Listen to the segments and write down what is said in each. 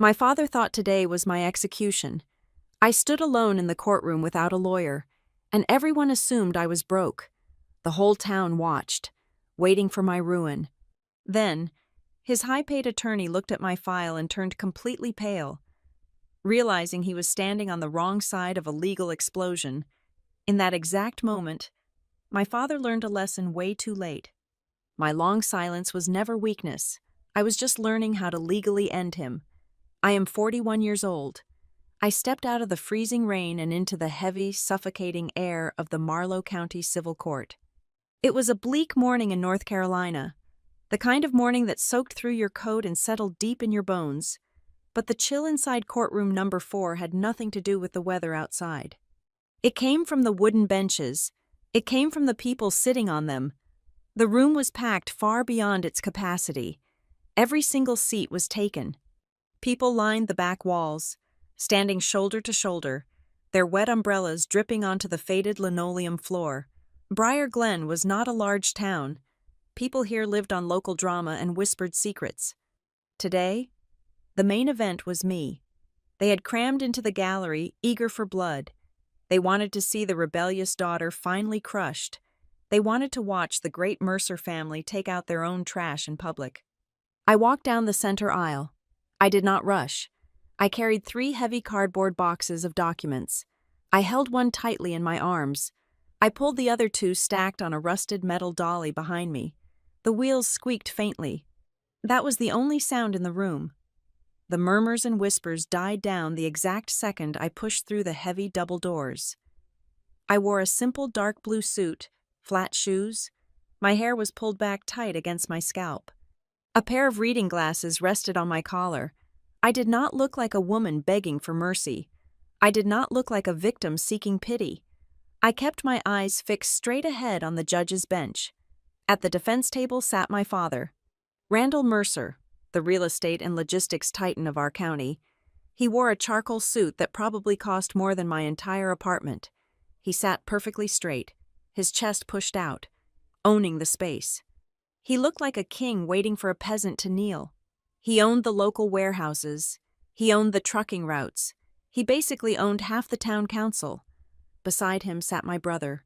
My father thought today was my execution. I stood alone in the courtroom without a lawyer, and everyone assumed I was broke. The whole town watched, waiting for my ruin. Then, his high-paid attorney looked at my file and turned completely pale. Realizing he was standing on the wrong side of a legal explosion, in that exact moment, my father learned a lesson way too late. My long silence was never weakness. I was just learning how to legally end him. I am 41 years old. I stepped out of the freezing rain and into the heavy, suffocating air of the Marlow County Civil Court. It was a bleak morning in North Carolina, the kind of morning that soaked through your coat and settled deep in your bones. But the chill inside courtroom number 4 had nothing to do with the weather outside. It came from the wooden benches. It came from the people sitting on them. The room was packed far beyond its capacity. Every single seat was taken. People lined the back walls, standing shoulder to shoulder, their wet umbrellas dripping onto the faded linoleum floor. Briar Glen was not a large town. People here lived on local drama and whispered secrets. Today, the main event was me. They had crammed into the gallery, eager for blood. They wanted to see the rebellious daughter finally crushed. They wanted to watch the great Mercer family take out their own trash in public. I walked down the center aisle. I did not rush. I carried 3 heavy cardboard boxes of documents. I held one tightly in my arms. I pulled the other 2 stacked on a rusted metal dolly behind me. The wheels squeaked faintly. That was the only sound in the room. The murmurs and whispers died down the exact second I pushed through the heavy double doors. I wore a simple dark blue suit, flat shoes. My hair was pulled back tight against my scalp. A pair of reading glasses rested on my collar. I did not look like a woman begging for mercy. I did not look like a victim seeking pity. I kept my eyes fixed straight ahead on the judge's bench. At the defense table sat my father, Randall Mercer, the real estate and logistics titan of our county. He wore a charcoal suit that probably cost more than my entire apartment. He sat perfectly straight, his chest pushed out, owning the space. He looked like a king waiting for a peasant to kneel. He owned the local warehouses. He owned the trucking routes. He basically owned half the town council. Beside him sat my brother,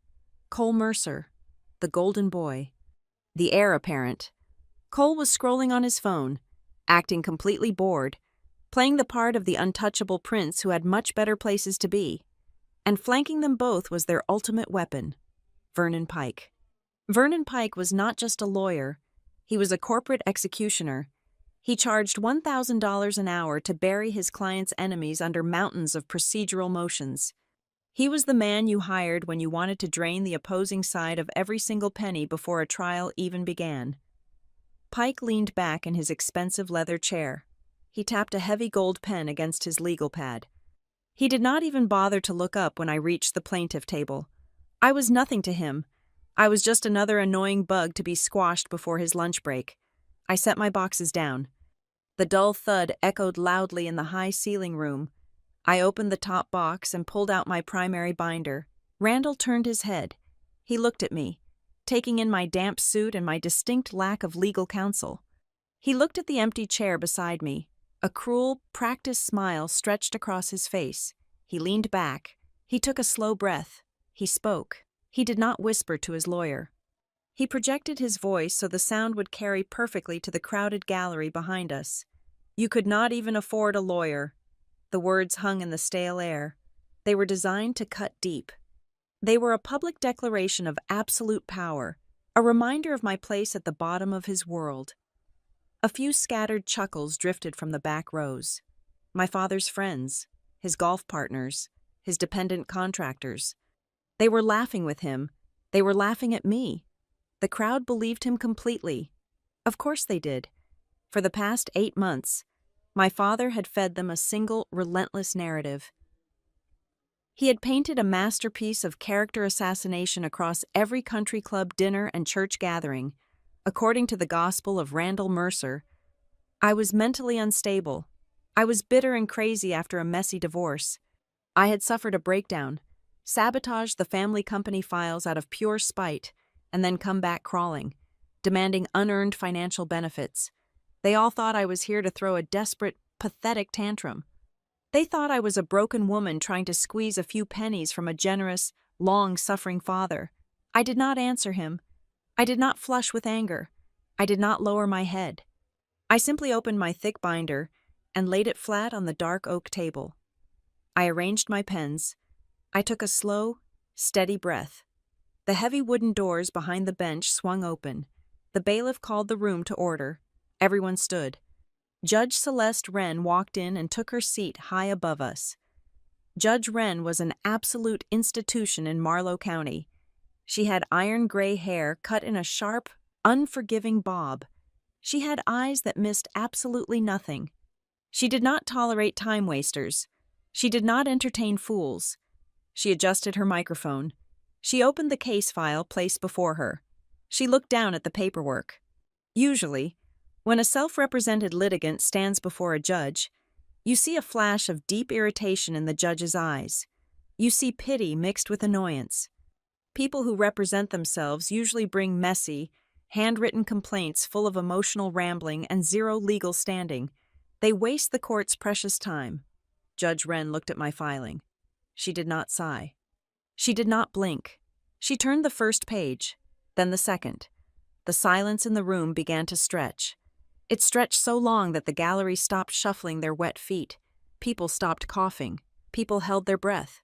Cole Mercer, the golden boy, the heir apparent. Cole was scrolling on his phone, acting completely bored, playing the part of the untouchable prince who had much better places to be. And flanking them both was their ultimate weapon, Vernon Pike. Vernon Pike was not just a lawyer, he was a corporate executioner. He charged $1,000 an hour to bury his client's enemies under mountains of procedural motions. He was the man you hired when you wanted to drain the opposing side of every single penny before a trial even began. Pike leaned back in his expensive leather chair. He tapped a heavy gold pen against his legal pad. He did not even bother to look up when I reached the plaintiff table. I was nothing to him. I was just another annoying bug to be squashed before his lunch break. I set my boxes down. The dull thud echoed loudly in the high ceiling room. I opened the top box and pulled out my primary binder. Randall turned his head. He looked at me, taking in my damp suit and my distinct lack of legal counsel. He looked at the empty chair beside me. A cruel, practiced smile stretched across his face. He leaned back. He took a slow breath. He spoke. He did not whisper to his lawyer. He projected his voice so the sound would carry perfectly to the crowded gallery behind us. You could not even afford a lawyer. The words hung in the stale air. They were designed to cut deep. They were a public declaration of absolute power, a reminder of my place at the bottom of his world. A few scattered chuckles drifted from the back rows. My father's friends, his golf partners, his dependent contractors. They were laughing with him. They were laughing at me. The crowd believed him completely. Of course they did. For the past 8 months, my father had fed them a single, relentless narrative. He had painted a masterpiece of character assassination across every country club dinner and church gathering. According to the gospel of Randall Mercer, I was mentally unstable. I was bitter and crazy after a messy divorce. I had suffered a breakdown, sabotaged the family company files out of pure spite, and then come back crawling, demanding unearned financial benefits. They all thought I was here to throw a desperate pathetic tantrum. They thought I was a broken woman trying to squeeze a few pennies from a generous, long-suffering father. I did not answer him. I did not flush with anger. I did not lower my head. I simply opened my thick binder and laid it flat on the dark oak table. I arranged my pens. I took a slow, steady breath. The heavy wooden doors behind the bench swung open. The bailiff called the room to order. Everyone stood. Judge Celeste Wren walked in and took her seat high above us. Judge Wren was an absolute institution in Marlow County. She had iron gray hair cut in a sharp, unforgiving bob. She had eyes that missed absolutely nothing. She did not tolerate time wasters. She did not entertain fools. She adjusted her microphone. She opened the case file placed before her. She looked down at the paperwork. Usually, when a self-represented litigant stands before a judge, you see a flash of deep irritation in the judge's eyes. You see pity mixed with annoyance. People who represent themselves usually bring messy, handwritten complaints full of emotional rambling and zero legal standing. They waste the court's precious time. Judge Wren looked at my filing. She did not sigh. She did not blink. She turned the first page, then the second. The silence in the room began to stretch. It stretched so long that the gallery stopped shuffling their wet feet. People stopped coughing. People held their breath.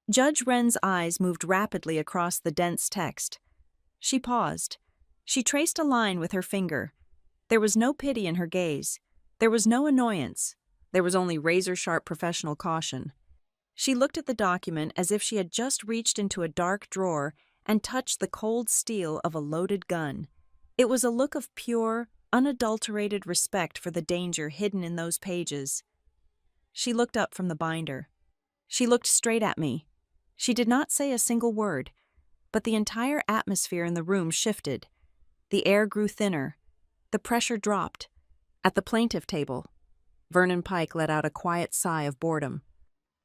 Judge Wren's eyes moved rapidly across the dense text. She paused. She traced a line with her finger. There was no pity in her gaze. There was no annoyance. There was only razor-sharp professional caution. She looked at the document as if she had just reached into a dark drawer and touched the cold steel of a loaded gun. It was a look of pure, unadulterated respect for the danger hidden in those pages. She looked up from the binder. She looked straight at me. She did not say a single word, but the entire atmosphere in the room shifted. The air grew thinner. The pressure dropped. At the plaintiff table, Vernon Pike let out a quiet sigh of boredom.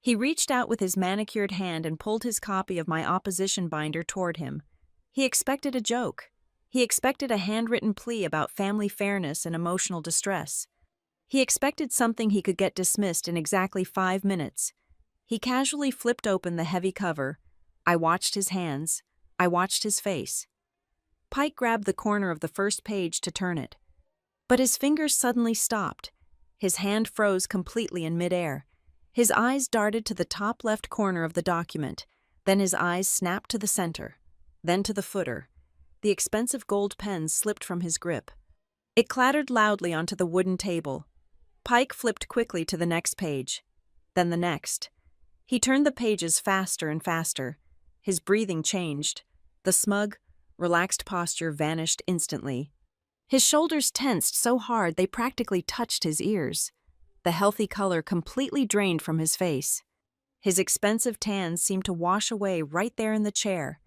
He reached out with his manicured hand and pulled his copy of my opposition binder toward him. He expected a joke. He expected a handwritten plea about family fairness and emotional distress. He expected something he could get dismissed in exactly 5 minutes. He casually flipped open the heavy cover. I watched his hands. I watched his face. Pike grabbed the corner of the first page to turn it. But his fingers suddenly stopped. His hand froze completely in midair. His eyes darted to the top left corner of the document. Then his eyes snapped to the center. Then to the footer. The expensive gold pen slipped from his grip. It clattered loudly onto the wooden table. Pike flipped quickly to the next page. Then the next. He turned the pages faster and faster. His breathing changed. The smug, relaxed posture vanished instantly. His shoulders tensed so hard they practically touched his ears. The healthy color completely drained from his face. His expensive tan seemed to wash away right there in the chair,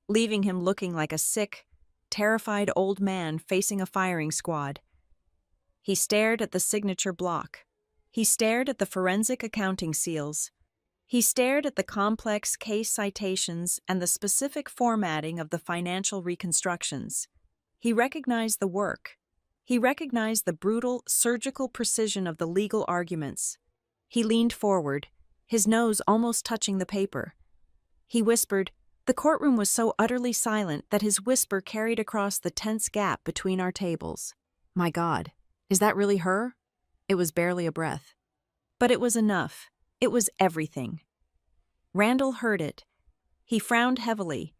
leaving him looking like a sick, terrified old man facing a firing squad. He stared at the signature block. He stared at the forensic accounting seals. He stared at the complex case citations and the specific formatting of the financial reconstructions. He recognized the work. He recognized the brutal, surgical precision of the legal arguments. He leaned forward, his nose almost touching the paper. He whispered. The courtroom was so utterly silent that his whisper carried across the tense gap between our tables. My God, is that really her? It was barely a breath. But it was enough. It was everything. Randall heard it. He frowned heavily.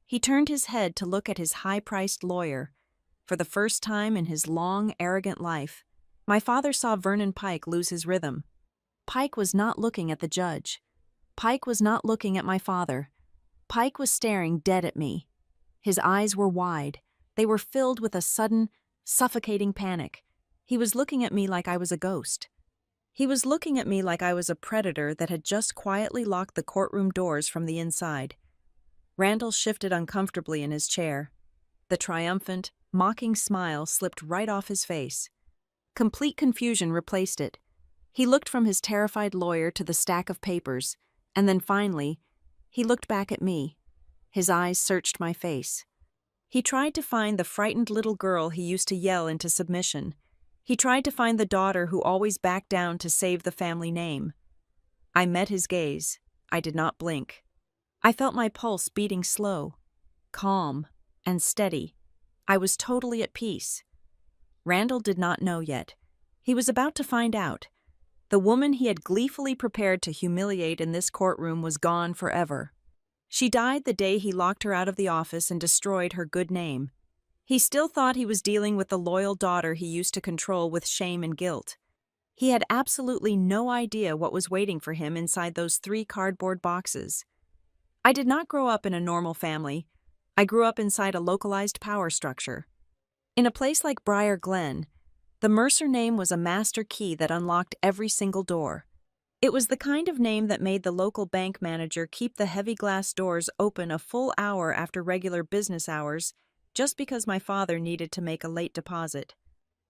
He turned his head to look at his high-priced lawyer. For the first time in his long, arrogant life, my father saw Vernon Pike lose his rhythm. Pike was not looking at the judge. Pike was not looking at my father. Pike was staring dead at me. His eyes were wide. They were filled with a sudden, suffocating panic. He was looking at me like I was a ghost. He was looking at me like I was a predator that had just quietly locked the courtroom doors from the inside. Randall shifted uncomfortably in his chair. The triumphant, mocking smile slipped right off his face. Complete confusion replaced it. He looked from his terrified lawyer to the stack of papers, and then finally, he looked back at me. His eyes searched my face. He tried to find the frightened little girl he used to yell into submission. He tried to find the daughter who always backed down to save the family name. I met his gaze. I did not blink. I felt my pulse beating slow, calm, and steady. I was totally at peace. Randall did not know yet. He was about to find out. The woman he had gleefully prepared to humiliate in this courtroom was gone forever. She died the day he locked her out of the office and destroyed her good name. He still thought he was dealing with the loyal daughter he used to control with shame and guilt. He had absolutely no idea what was waiting for him inside those 3 cardboard boxes. I did not grow up in a normal family. I grew up inside a localized power structure. In a place like Briar Glen, the Mercer name was a master key that unlocked every single door. It was the kind of name that made the local bank manager keep the heavy glass doors open a full hour after regular business hours just because my father needed to make a late deposit.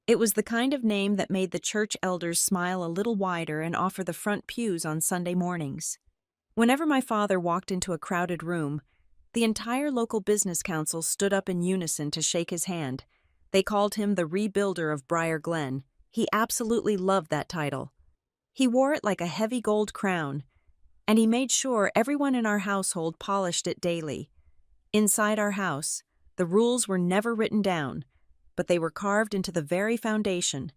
It was the kind of name that made the church elders smile a little wider and offer the front pews on Sunday mornings. Whenever my father walked into a crowded room, the entire local business council stood up in unison to shake his hand. They called him the rebuilder of Briar Glen. He absolutely loved that title. He wore it like a heavy gold crown, and he made sure everyone in our household polished it daily. Inside our house, the rules were never written down, but they were carved into the very foundation.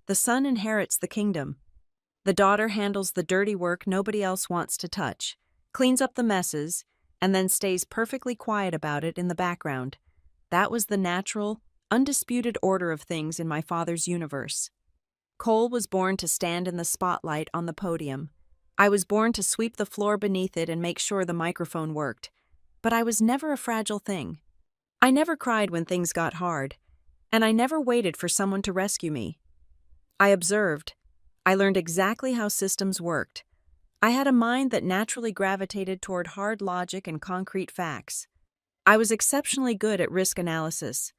The son inherits the kingdom. The daughter handles the dirty work nobody else wants to touch, cleans up the messes, and then stays perfectly quiet about it in the background. That was the natural, undisputed order of things in my father's universe. Cole was born to stand in the spotlight on the podium. I was born to sweep the floor beneath it and make sure the microphone worked. But I was never a fragile thing. I never cried when things got hard, and I never waited for someone to rescue me. I observed. I learned exactly how systems worked. I had a mind that naturally gravitated toward hard logic and concrete facts. I was exceptionally good at risk analysis.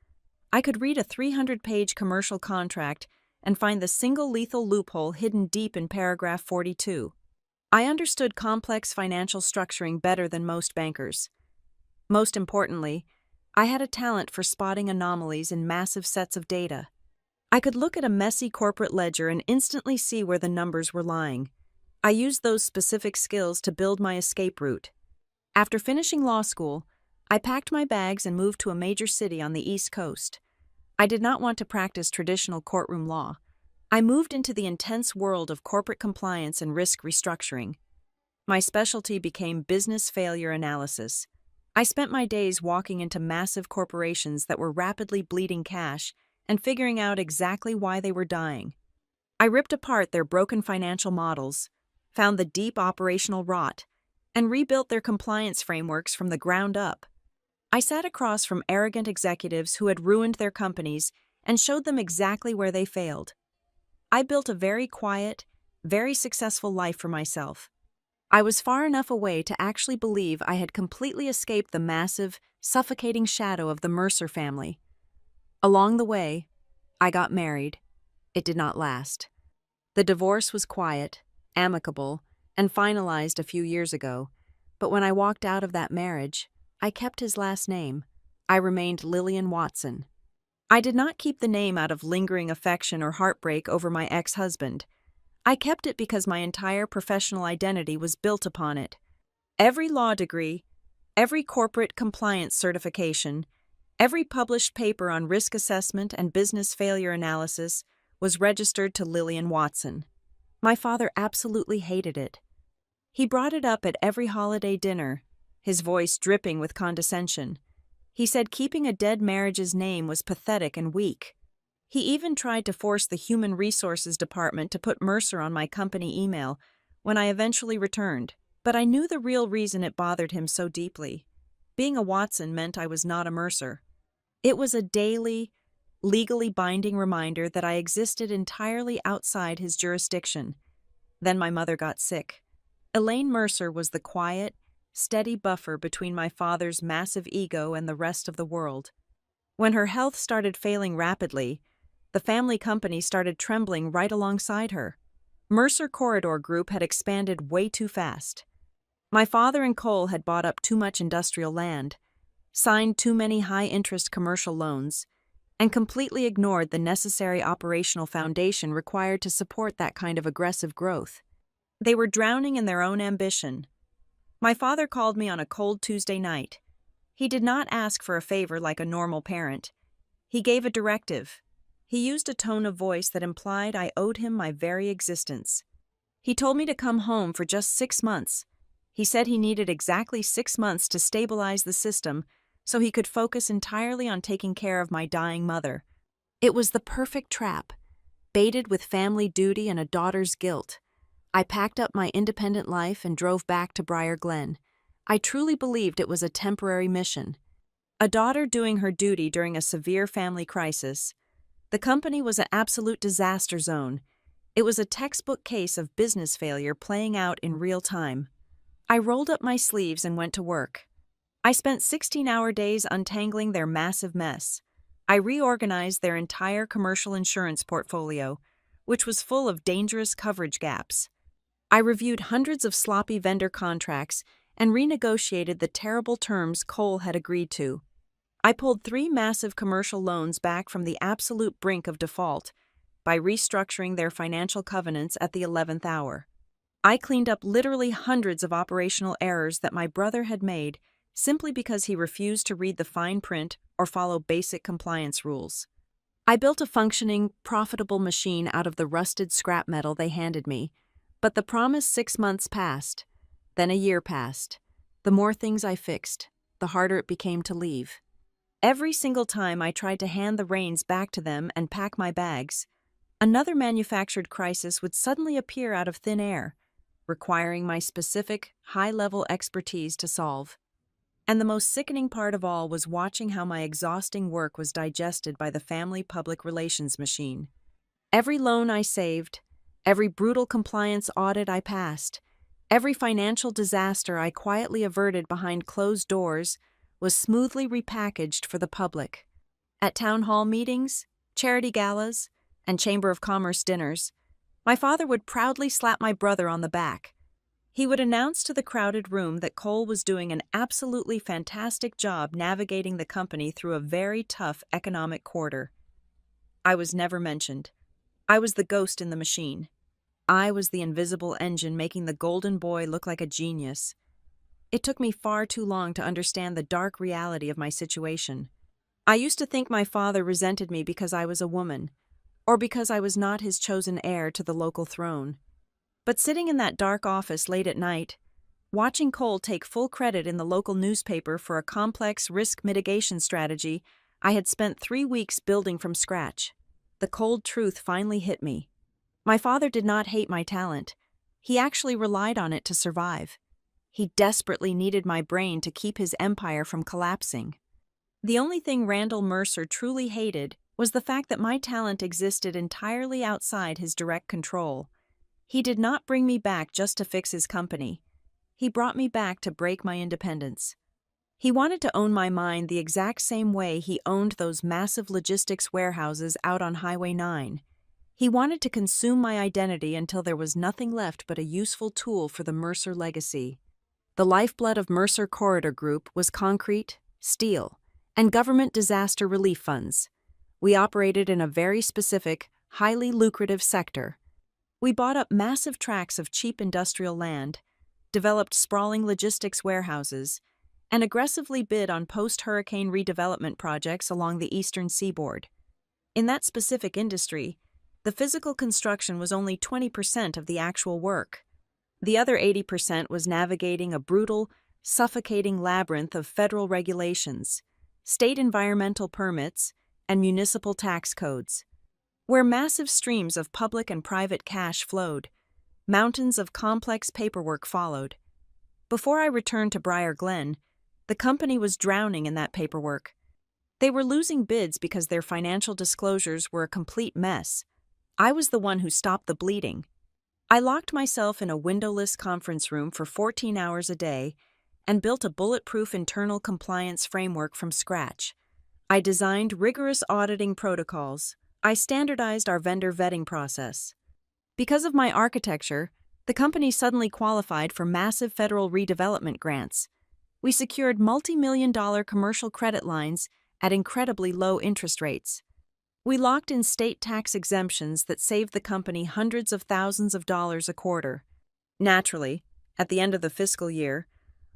I could read a 300-page commercial contract and find the single lethal loophole hidden deep in paragraph 42. I understood complex financial structuring better than most bankers. Most importantly, I had a talent for spotting anomalies in massive sets of data. I could look at a messy corporate ledger and instantly see where the numbers were lying. I used those specific skills to build my escape route. After finishing law school, I packed my bags and moved to a major city on the East Coast. I did not want to practice traditional courtroom law. I moved into the intense world of corporate compliance and risk restructuring. My specialty became business failure analysis. I spent my days walking into massive corporations that were rapidly bleeding cash and figuring out exactly why they were dying. I ripped apart their broken financial models, found the deep operational rot, and rebuilt their compliance frameworks from the ground up. I sat across from arrogant executives who had ruined their companies and showed them exactly where they failed. I built a very quiet, very successful life for myself. I was far enough away to actually believe I had completely escaped the massive, suffocating shadow of the Mercer family. Along the way, I got married. It did not last. The divorce was quiet, amicable, and finalized a few years ago, but when I walked out of that marriage, I kept his last name. I remained Lillian Watson. I did not keep the name out of lingering affection or heartbreak over my ex-husband. I kept it because my entire professional identity was built upon it. Every law degree, every corporate compliance certification, every published paper on risk assessment and business failure analysis was registered to Lillian Watson. My father absolutely hated it. He brought it up at every holiday dinner, his voice dripping with condescension. He said keeping a dead marriage's name was pathetic and weak. He even tried to force the Human Resources Department to put Mercer on my company email when I eventually returned, but I knew the real reason it bothered him so deeply. Being a Watson meant I was not a Mercer. It was a daily, legally binding reminder that I existed entirely outside his jurisdiction. Then my mother got sick. Elaine Mercer was the quiet, steady buffer between my father's massive ego and the rest of the world. When her health started failing rapidly, the family company started trembling right alongside her. Mercer Corridor Group had expanded way too fast. My father and Cole had bought up too much industrial land, signed too many high-interest commercial loans, and completely ignored the necessary operational foundation required to support that kind of aggressive growth. They were drowning in their own ambition. My father called me on a cold Tuesday night. He did not ask for a favor like a normal parent. He gave a directive. He used a tone of voice that implied I owed him my very existence. He told me to come home for just 6 months. He said he needed exactly 6 months to stabilize the system so he could focus entirely on taking care of my dying mother. It was the perfect trap, baited with family duty and a daughter's guilt. I packed up my independent life and drove back to Briar Glen. I truly believed it was a temporary mission. A daughter doing her duty during a severe family crisis. The company was an absolute disaster zone. It was a textbook case of business failure playing out in real time. I rolled up my sleeves and went to work. I spent 16-hour days untangling their massive mess. I reorganized their entire commercial insurance portfolio, which was full of dangerous coverage gaps. I reviewed hundreds of sloppy vendor contracts and renegotiated the terrible terms Cole had agreed to. I pulled 3 massive commercial loans back from the absolute brink of default by restructuring their financial covenants at the 11th hour. I cleaned up literally hundreds of operational errors that my brother had made simply because he refused to read the fine print or follow basic compliance rules. I built a functioning, profitable machine out of the rusted scrap metal they handed me, but the promised 6 months passed. Then a year passed. The more things I fixed, the harder it became to leave. Every single time I tried to hand the reins back to them and pack my bags, another manufactured crisis would suddenly appear out of thin air, requiring my specific, high-level expertise to solve. And the most sickening part of all was watching how my exhausting work was digested by the family public relations machine. Every loan I saved, every brutal compliance audit I passed, every financial disaster I quietly averted behind closed doors was smoothly repackaged for the public. At town hall meetings, charity galas, and Chamber of Commerce dinners, my father would proudly slap my brother on the back. He would announce to the crowded room that Cole was doing an absolutely fantastic job navigating the company through a very tough economic quarter. I was never mentioned. I was the ghost in the machine. I was the invisible engine making the golden boy look like a genius. It took me far too long to understand the dark reality of my situation. I used to think my father resented me because I was a woman, or because I was not his chosen heir to the local throne. But sitting in that dark office late at night, watching Cole take full credit in the local newspaper for a complex risk mitigation strategy I had spent 3 weeks building from scratch, the cold truth finally hit me. My father did not hate my talent. He actually relied on it to survive. He desperately needed my brain to keep his empire from collapsing. The only thing Randall Mercer truly hated was the fact that my talent existed entirely outside his direct control. He did not bring me back just to fix his company. He brought me back to break my independence. He wanted to own my mind the exact same way he owned those massive logistics warehouses out on Highway 9. He wanted to consume my identity until there was nothing left but a useful tool for the Mercer legacy. The lifeblood of Mercer Corridor Group was concrete, steel, and government disaster relief funds. We operated in a very specific, highly lucrative sector. We bought up massive tracts of cheap industrial land, developed sprawling logistics warehouses, and aggressively bid on post-hurricane redevelopment projects along the eastern seaboard. In that specific industry, the physical construction was only 20% of the actual work. The other 80% was navigating a brutal, suffocating labyrinth of federal regulations, state environmental permits, and municipal tax codes. Where massive streams of public and private cash flowed, mountains of complex paperwork followed. Before I returned to Briar Glen, the company was drowning in that paperwork. They were losing bids because their financial disclosures were a complete mess. I was the one who stopped the bleeding. I locked myself in a windowless conference room for 14 hours a day and built a bulletproof internal compliance framework from scratch. I designed rigorous auditing protocols. I standardized our vendor vetting process. Because of my architecture, the company suddenly qualified for massive federal redevelopment grants. We secured multi-million-dollar commercial credit lines at incredibly low interest rates. We locked in state tax exemptions that saved the company hundreds of thousands of dollars a quarter. Naturally, at the end of the fiscal year,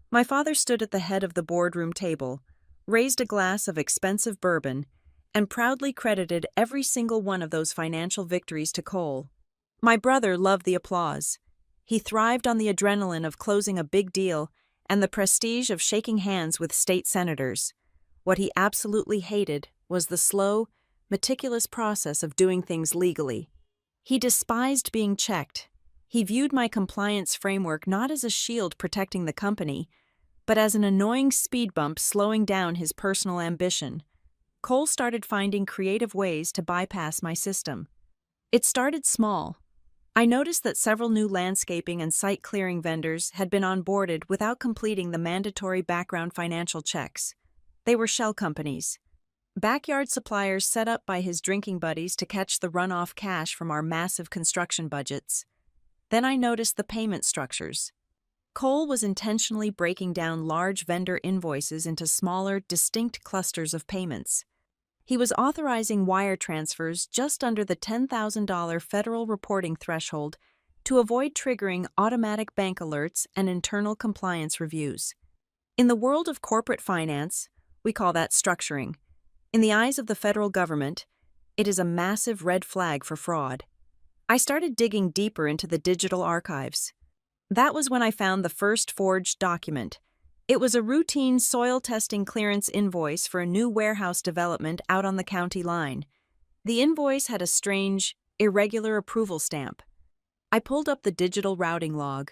my father stood at the head of the boardroom table, raised a glass of expensive bourbon, and proudly credited every single one of those financial victories to Cole. My brother loved the applause. He thrived on the adrenaline of closing a big deal and the prestige of shaking hands with state senators. What he absolutely hated was the slow, meticulous process of doing things legally. He despised being checked. He viewed my compliance framework not as a shield protecting the company, but as an annoying speed bump slowing down his personal ambition. Cole started finding creative ways to bypass my system. It started small. I noticed that several new landscaping and site clearing vendors had been onboarded without completing the mandatory background financial checks. They were shell companies. Backyard suppliers set up by his drinking buddies to catch the runoff cash from our massive construction budgets. Then I noticed the payment structures. Cole was intentionally breaking down large vendor invoices into smaller, distinct clusters of payments. He was authorizing wire transfers just under the $10,000 federal reporting threshold to avoid triggering automatic bank alerts and internal compliance reviews. In the world of corporate finance, we call that structuring. In the eyes of the federal government, it is a massive red flag for fraud. I started digging deeper into the digital archives. That was when I found the first forged document. It was a routine soil testing clearance invoice for a new warehouse development out on the county line. The invoice had a strange, irregular approval stamp. I pulled up the digital routing log.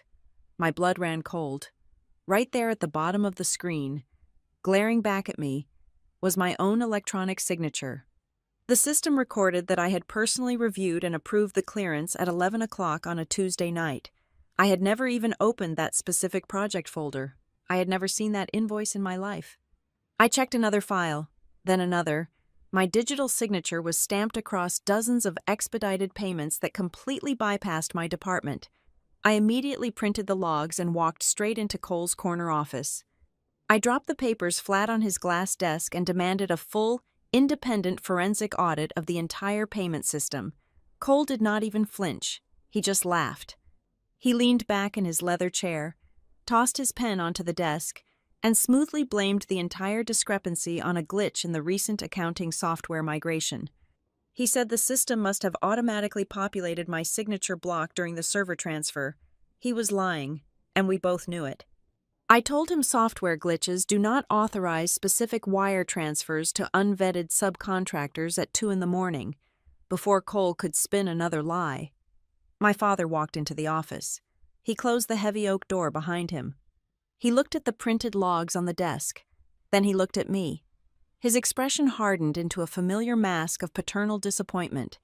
My blood ran cold. Right there at the bottom of the screen, glaring back at me, was my own electronic signature. The system recorded that I had personally reviewed and approved the clearance at 11 o'clock on a Tuesday night. I had never even opened that specific project folder. I had never seen that invoice in my life. I checked another file, then another. My digital signature was stamped across dozens of expedited payments that completely bypassed my department. I immediately printed the logs and walked straight into Cole's corner office. I dropped the papers flat on his glass desk and demanded a full, independent forensic audit of the entire payment system. Cole did not even flinch. He just laughed. He leaned back in his leather chair, tossed his pen onto the desk, and smoothly blamed the entire discrepancy on a glitch in the recent accounting software migration. He said the system must have automatically populated my signature block during the server transfer. He was lying, and we both knew it. I told him software glitches do not authorize specific wire transfers to unvetted subcontractors at 2 a.m, before Cole could spin another lie. My father walked into the office. He closed the heavy oak door behind him. He looked at the printed logs on the desk. Then he looked at me. His expression hardened into a familiar mask of paternal disappointment.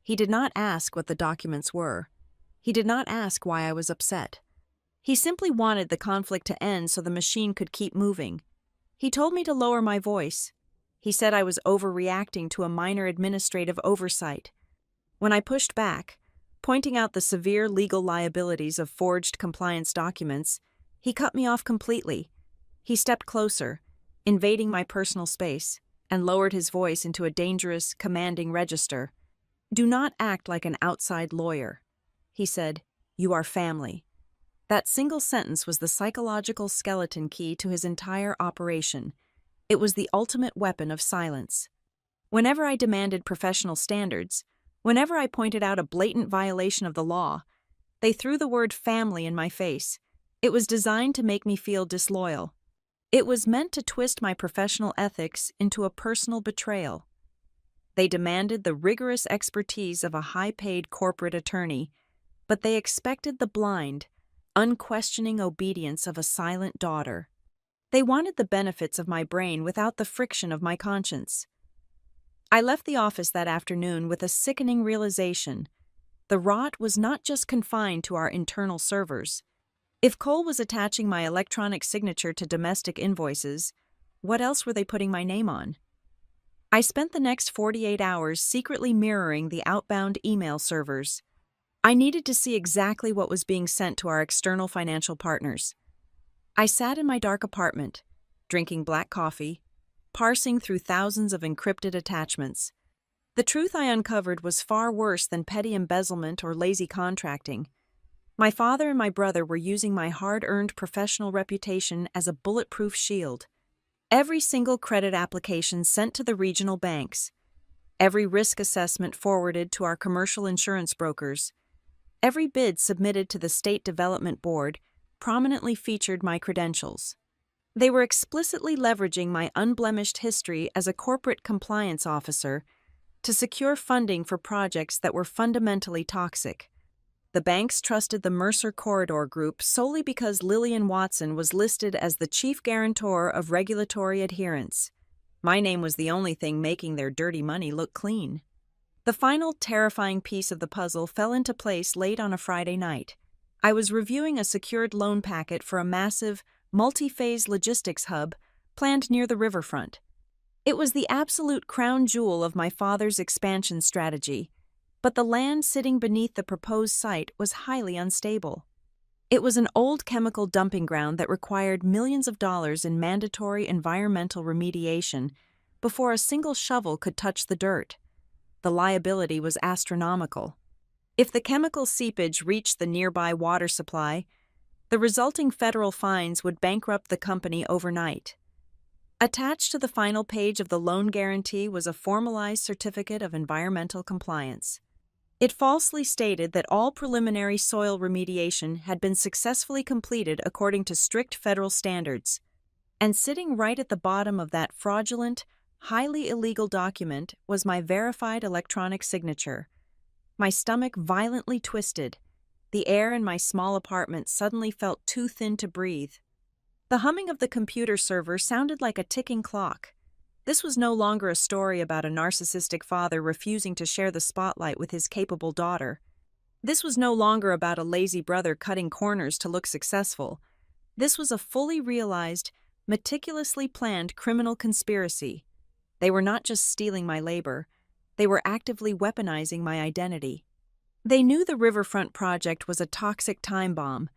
He did not ask what the documents were. He did not ask why I was upset. He simply wanted the conflict to end so the machine could keep moving. He told me to lower my voice. He said I was overreacting to a minor administrative oversight. When I pushed back, pointing out the severe legal liabilities of forged compliance documents, he cut me off completely. He stepped closer, invading my personal space, and lowered his voice into a dangerous, commanding register. "Do not act like an outside lawyer," he said. "You are family." That single sentence was the psychological skeleton key to his entire operation. It was the ultimate weapon of silence. Whenever I demanded professional standards, whenever I pointed out a blatant violation of the law, they threw the word family in my face. It was designed to make me feel disloyal. It was meant to twist my professional ethics into a personal betrayal. They demanded the rigorous expertise of a high-paid corporate attorney, but they expected the blind, unquestioning obedience of a silent daughter. They wanted the benefits of my brain without the friction of my conscience. I left the office that afternoon with a sickening realization. The rot was not just confined to our internal servers. If Cole was attaching my electronic signature to domestic invoices, what else were they putting my name on? I spent the next 48 hours secretly mirroring the outbound email servers. I needed to see exactly what was being sent to our external financial partners. I sat in my dark apartment, drinking black coffee, parsing through thousands of encrypted attachments. The truth I uncovered was far worse than petty embezzlement or lazy contracting. My father and my brother were using my hard-earned professional reputation as a bulletproof shield. Every single credit application sent to the regional banks, every risk assessment forwarded to our commercial insurance brokers, every bid submitted to the State Development Board prominently featured my credentials. They were explicitly leveraging my unblemished history as a corporate compliance officer to secure funding for projects that were fundamentally toxic. The banks trusted the Mercer Corridor Group solely because Lillian Watson was listed as the chief guarantor of regulatory adherence. My name was the only thing making their dirty money look clean. The final terrifying piece of the puzzle fell into place late on a Friday night. I was reviewing a secured loan packet for a massive, multi-phase logistics hub planned near the riverfront. It was the absolute crown jewel of my father's expansion strategy, but the land sitting beneath the proposed site was highly unstable. It was an old chemical dumping ground that required millions of dollars in mandatory environmental remediation before a single shovel could touch the dirt. The liability was astronomical. If the chemical seepage reached the nearby water supply, the resulting federal fines would bankrupt the company overnight. Attached to the final page of the loan guarantee was a formalized certificate of environmental compliance. It falsely stated that all preliminary soil remediation had been successfully completed according to strict federal standards. And sitting right at the bottom of that fraudulent, highly illegal document was my verified electronic signature. My stomach violently twisted. The air in my small apartment suddenly felt too thin to breathe. The humming of the computer server sounded like a ticking clock. This was no longer a story about a narcissistic father refusing to share the spotlight with his capable daughter. This was no longer about a lazy brother cutting corners to look successful. This was a fully realized, meticulously planned criminal conspiracy. They were not just stealing my labor, they were actively weaponizing my identity. They knew the riverfront project was a toxic time bomb.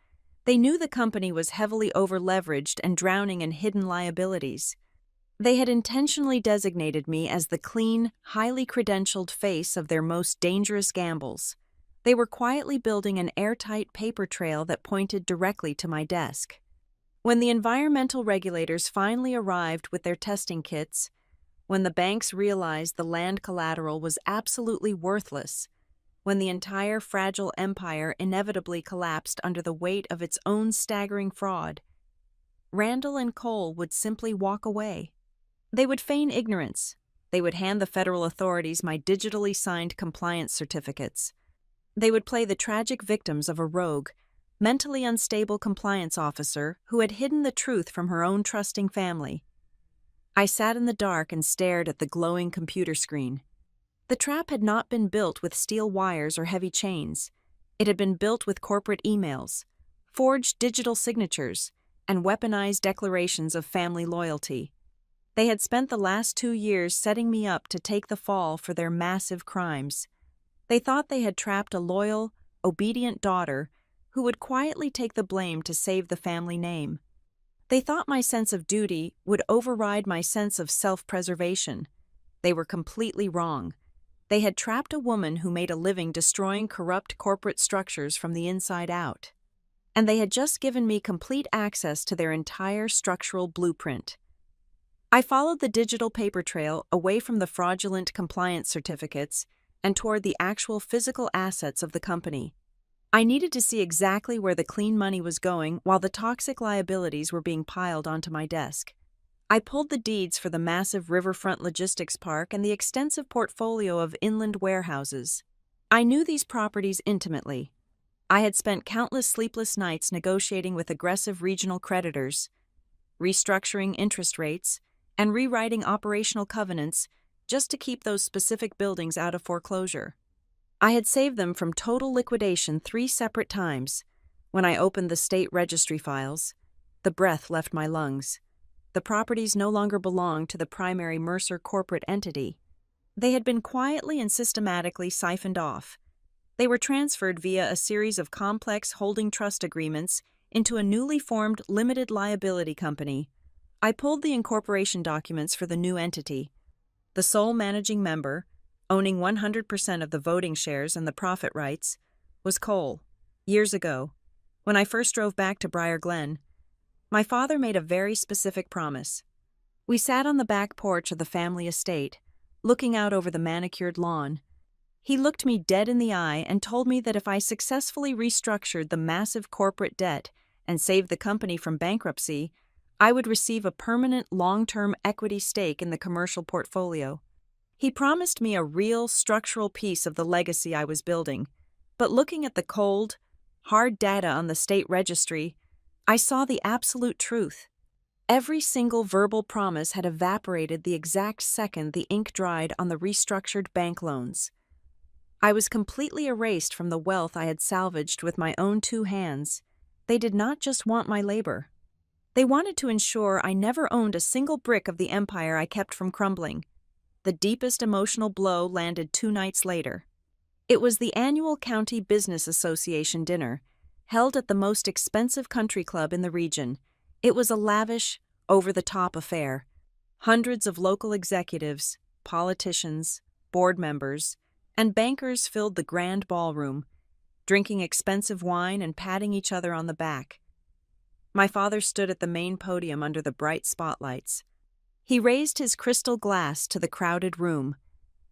They knew the company was heavily over-leveraged and drowning in hidden liabilities. They had intentionally designated me as the clean, highly credentialed face of their most dangerous gambles. They were quietly building an airtight paper trail that pointed directly to my desk. When the environmental regulators finally arrived with their testing kits, when the banks realized the land collateral was absolutely worthless, when the entire fragile empire inevitably collapsed under the weight of its own staggering fraud, Randall and Cole would simply walk away. They would feign ignorance. They would hand the federal authorities my digitally signed compliance certificates. They would play the tragic victims of a rogue, mentally unstable compliance officer who had hidden the truth from her own trusting family. I sat in the dark and stared at the glowing computer screen. The trap had not been built with steel wires or heavy chains. It had been built with corporate emails, forged digital signatures, and weaponized declarations of family loyalty. They had spent the last 2 years setting me up to take the fall for their massive crimes. They thought they had trapped a loyal, obedient daughter who would quietly take the blame to save the family name. They thought my sense of duty would override my sense of self-preservation. They were completely wrong. They had trapped a woman who made a living destroying corrupt corporate structures from the inside out. And they had just given me complete access to their entire structural blueprint. I followed the digital paper trail away from the fraudulent compliance certificates and toward the actual physical assets of the company. I needed to see exactly where the clean money was going while the toxic liabilities were being piled onto my desk. I pulled the deeds for the massive riverfront logistics park and the extensive portfolio of inland warehouses. I knew these properties intimately. I had spent countless sleepless nights negotiating with aggressive regional creditors, restructuring interest rates, and rewriting operational covenants just to keep those specific buildings out of foreclosure. I had saved them from total liquidation 3 separate times. When I opened the state registry files, the breath left my lungs. The properties no longer belonged to the primary Mercer corporate entity. They had been quietly and systematically siphoned off. They were transferred via a series of complex holding trust agreements into a newly formed limited liability company. I pulled the incorporation documents for the new entity. The sole managing member, owning 100% of the voting shares and the profit rights, was Cole. Years ago, when I first drove back to Briar Glen, my father made a very specific promise. We sat on the back porch of the family estate, looking out over the manicured lawn. He looked me dead in the eye and told me that if I successfully restructured the massive corporate debt and saved the company from bankruptcy, I would receive a permanent long-term equity stake in the commercial portfolio. He promised me a real structural piece of the legacy I was building, but looking at the cold, hard data on the state registry, I saw the absolute truth. Every single verbal promise had evaporated the exact second the ink dried on the restructured bank loans. I was completely erased from the wealth I had salvaged with my own 2 hands. They did not just want my labor. They wanted to ensure I never owned a single brick of the empire I kept from crumbling. The deepest emotional blow landed 2 nights later. It was the annual County Business Association dinner, held at the most expensive country club in the region. It was a lavish, over-the-top affair. Hundreds of local executives, politicians, board members, and bankers filled the grand ballroom, drinking expensive wine and patting each other on the back. My father stood at the main podium under the bright spotlights. He raised his crystal glass to the crowded room.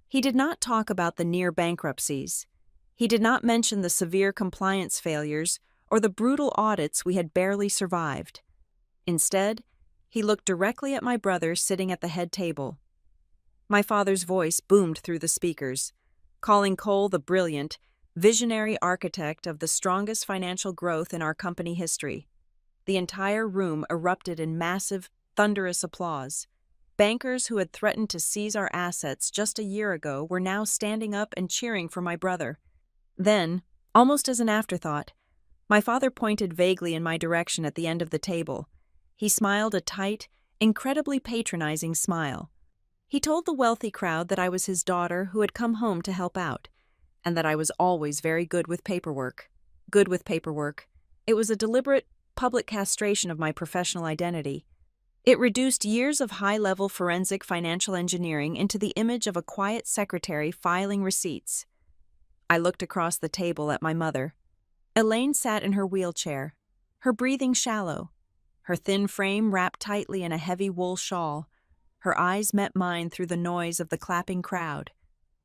He did not talk about the near bankruptcies. He did not mention the severe compliance failures or the brutal audits we had barely survived. Instead, he looked directly at my brother sitting at the head table. My father's voice boomed through the speakers, calling Cole the brilliant, visionary architect of the strongest financial growth in our company history. The entire room erupted in massive, thunderous applause. Bankers who had threatened to seize our assets just a year ago were now standing up and cheering for my brother. Then, almost as an afterthought, my father pointed vaguely in my direction at the end of the table. He smiled a tight, incredibly patronizing smile. He told the wealthy crowd that I was his daughter who had come home to help out, and that I was always very good with paperwork. Good with paperwork. It was a deliberate, public castration of my professional identity. It reduced years of high-level forensic financial engineering into the image of a quiet secretary filing receipts. I looked across the table at my mother. Elaine sat in her wheelchair, her breathing shallow, her thin frame wrapped tightly in a heavy wool shawl. Her eyes met mine through the noise of the clapping crowd.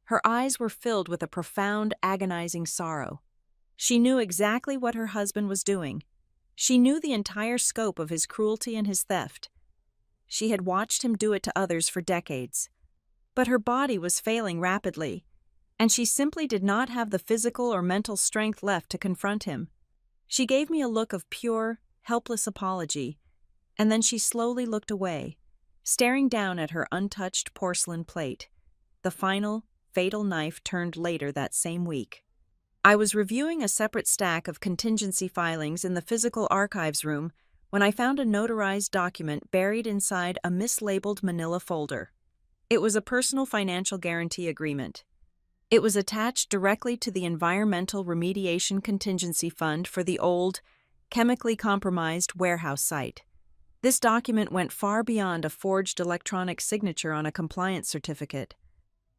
Her eyes were filled with a profound, agonizing sorrow. She knew exactly what her husband was doing. She knew the entire scope of his cruelty and his theft. She had watched him do it to others for decades. But her body was failing rapidly, and she simply did not have the physical or mental strength left to confront him. She gave me a look of pure, helpless apology, and then she slowly looked away, staring down at her untouched porcelain plate. The final, fatal knife turned later that same week. I was reviewing a separate stack of contingency filings in the physical archives room when I found a notarized document buried inside a mislabeled manila folder. It was a personal financial guarantee agreement. It was attached directly to the Environmental Remediation Contingency Fund for the old, chemically compromised warehouse site. This document went far beyond a forged electronic signature on a compliance certificate.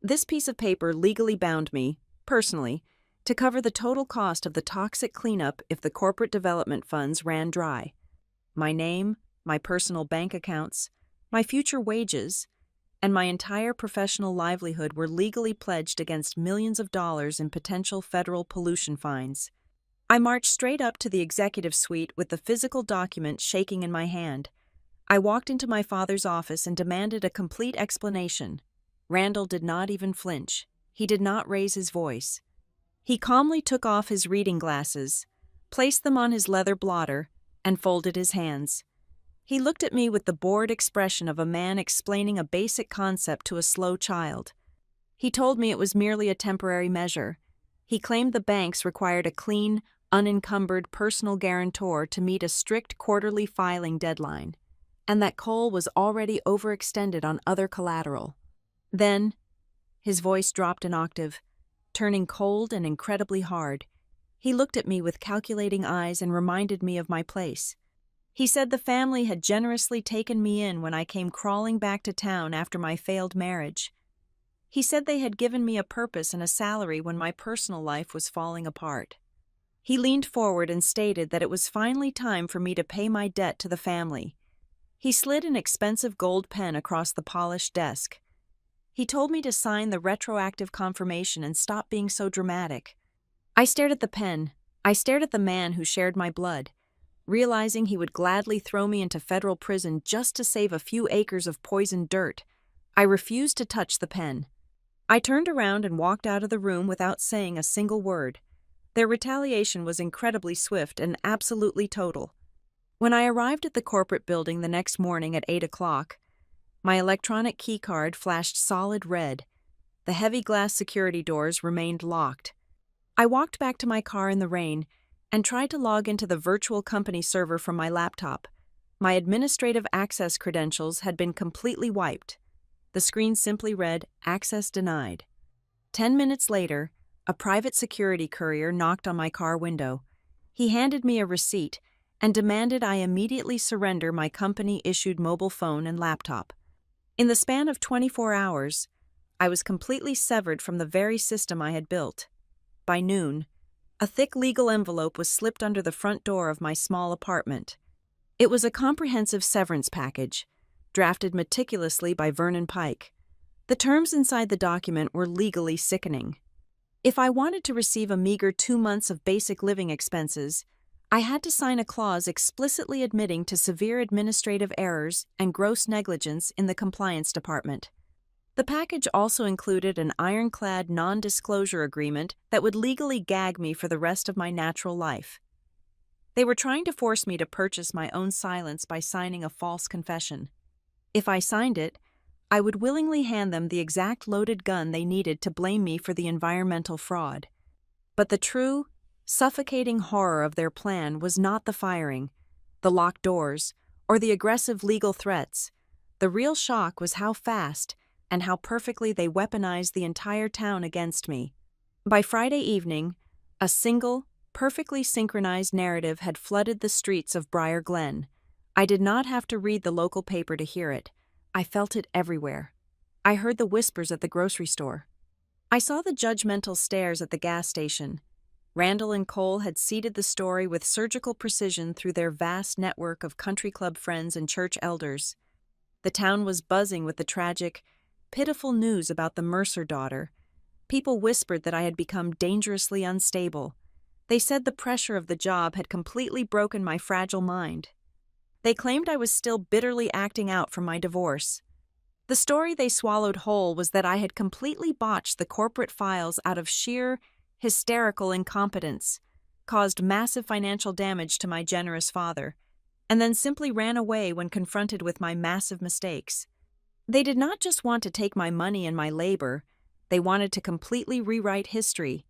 This piece of paper legally bound me, personally, to cover the total cost of the toxic cleanup if the corporate development funds ran dry. My name, my personal bank accounts, my future wages, and my entire professional livelihood were legally pledged against millions of dollars in potential federal pollution fines. I marched straight up to the executive suite with the physical document shaking in my hand. I walked into my father's office and demanded a complete explanation. Randall did not even flinch. He did not raise his voice. He calmly took off his reading glasses, placed them on his leather blotter, and folded his hands. He looked at me with the bored expression of a man explaining a basic concept to a slow child. He told me it was merely a temporary measure. He claimed the banks required a clean, unencumbered personal guarantor to meet a strict quarterly filing deadline, and that Cole was already overextended on other collateral. Then, his voice dropped an octave, turning cold and incredibly hard. He looked at me with calculating eyes and reminded me of my place. He said the family had generously taken me in when I came crawling back to town after my failed marriage. He said they had given me a purpose and a salary when my personal life was falling apart. He leaned forward and stated that it was finally time for me to pay my debt to the family. He slid an expensive gold pen across the polished desk. He told me to sign the retroactive confirmation and stop being so dramatic. I stared at the pen. I stared at the man who shared my blood, realizing he would gladly throw me into federal prison just to save a few acres of poisoned dirt. I refused to touch the pen. I turned around and walked out of the room without saying a single word. Their retaliation was incredibly swift and absolutely total. When I arrived at the corporate building the next morning at 8 o'clock, my electronic keycard flashed solid red. The heavy glass security doors remained locked. I walked back to my car in the rain and tried to log into the virtual company server from my laptop. My administrative access credentials had been completely wiped. The screen simply read, "Access denied." 10 minutes later, a private security courier knocked on my car window. He handed me a receipt and demanded I immediately surrender my company-issued mobile phone and laptop. In the span of 24 hours, I was completely severed from the very system I had built. By noon, a thick legal envelope was slipped under the front door of my small apartment. It was a comprehensive severance package, drafted meticulously by Vernon Pike. The terms inside the document were legally sickening. If I wanted to receive a meager 2 months of basic living expenses, I had to sign a clause explicitly admitting to severe administrative errors and gross negligence in the compliance department. The package also included an ironclad non-disclosure agreement that would legally gag me for the rest of my natural life. They were trying to force me to purchase my own silence by signing a false confession. If I signed it, I would willingly hand them the exact loaded gun they needed to blame me for the environmental fraud. But the true, suffocating horror of their plan was not the firing, the locked doors, or the aggressive legal threats. The real shock was how fast and how perfectly they weaponized the entire town against me. By Friday evening, a single, perfectly synchronized narrative had flooded the streets of Briar Glen. I did not have to read the local paper to hear it. I felt it everywhere. I heard the whispers at the grocery store. I saw the judgmental stares at the gas station. Randall and Cole had seeded the story with surgical precision through their vast network of country club friends and church elders. The town was buzzing with the tragic, pitiful news about the Mercer daughter. People whispered that I had become dangerously unstable. They said the pressure of the job had completely broken my fragile mind. They claimed I was still bitterly acting out from my divorce. The story they swallowed whole was that I had completely botched the corporate files out of sheer, hysterical incompetence, caused massive financial damage to my generous father, and then simply ran away when confronted with my massive mistakes. They did not just want to take my money and my labor, they wanted to completely rewrite history.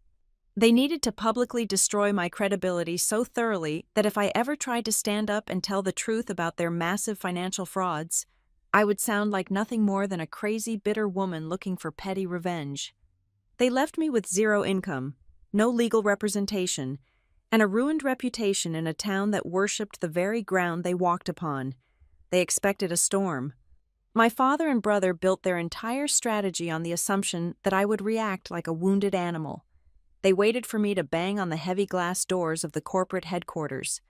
They needed to publicly destroy my credibility so thoroughly that if I ever tried to stand up and tell the truth about their massive financial frauds, I would sound like nothing more than a crazy, bitter woman looking for petty revenge. They left me with zero income, no legal representation, and a ruined reputation in a town that worshipped the very ground they walked upon. They expected a storm. My father and brother built their entire strategy on the assumption that I would react like a wounded animal. They waited for me to bang on the heavy glass doors of the corporate headquarters.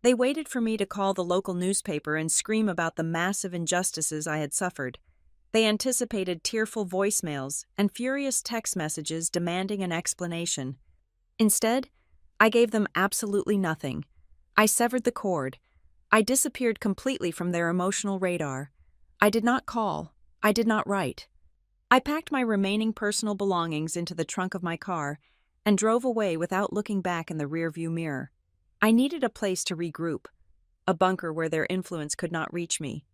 They waited for me to call the local newspaper and scream about the massive injustices I had suffered. They anticipated tearful voicemails and furious text messages demanding an explanation. Instead, I gave them absolutely nothing. I severed the cord. I disappeared completely from their emotional radar. I did not call. I did not write. I packed my remaining personal belongings into the trunk of my car and drove away without looking back in the rearview mirror. I needed a place to regroup, a bunker where their influence could not reach me.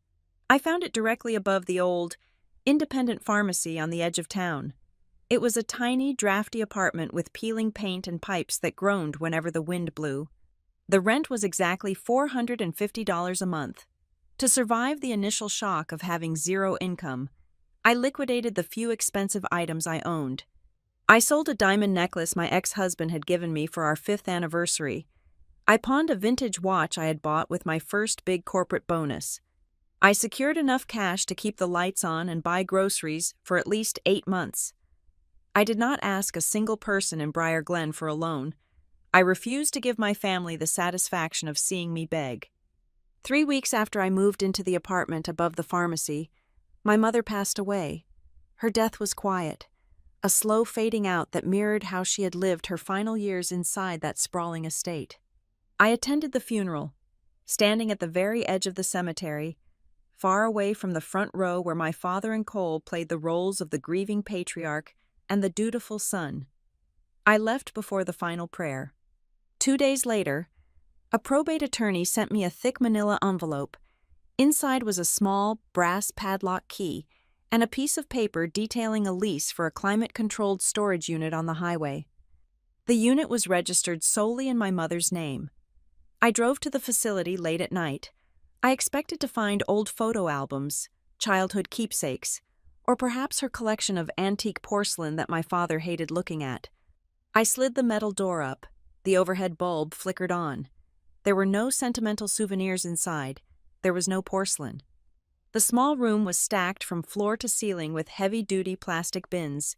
I found it directly above the old, independent pharmacy on the edge of town. It was a tiny, drafty apartment with peeling paint and pipes that groaned whenever the wind blew. The rent was exactly $450 a month. To survive the initial shock of having zero income, I liquidated the few expensive items I owned. I sold a diamond necklace my ex-husband had given me for our 5th anniversary. I pawned a vintage watch I had bought with my first big corporate bonus. I secured enough cash to keep the lights on and buy groceries for at least 8 months. I did not ask a single person in Briar Glen for a loan. I refused to give my family the satisfaction of seeing me beg. 3 weeks after I moved into the apartment above the pharmacy, my mother passed away. Her death was quiet, a slow fading out that mirrored how she had lived her final years inside that sprawling estate. I attended the funeral, standing at the very edge of the cemetery, far away from the front row where my father and Cole played the roles of the grieving patriarch and the dutiful son. I left before the final prayer. 2 days later, a probate attorney sent me a thick manila envelope. Inside was a small, brass padlock key and a piece of paper detailing a lease for a climate-controlled storage unit on the highway. The unit was registered solely in my mother's name. I drove to the facility late at night. I expected to find old photo albums, childhood keepsakes, or perhaps her collection of antique porcelain that my father hated looking at. I slid the metal door up. The overhead bulb flickered on. There were no sentimental souvenirs inside. There was no porcelain. The small room was stacked from floor to ceiling with heavy-duty plastic bins,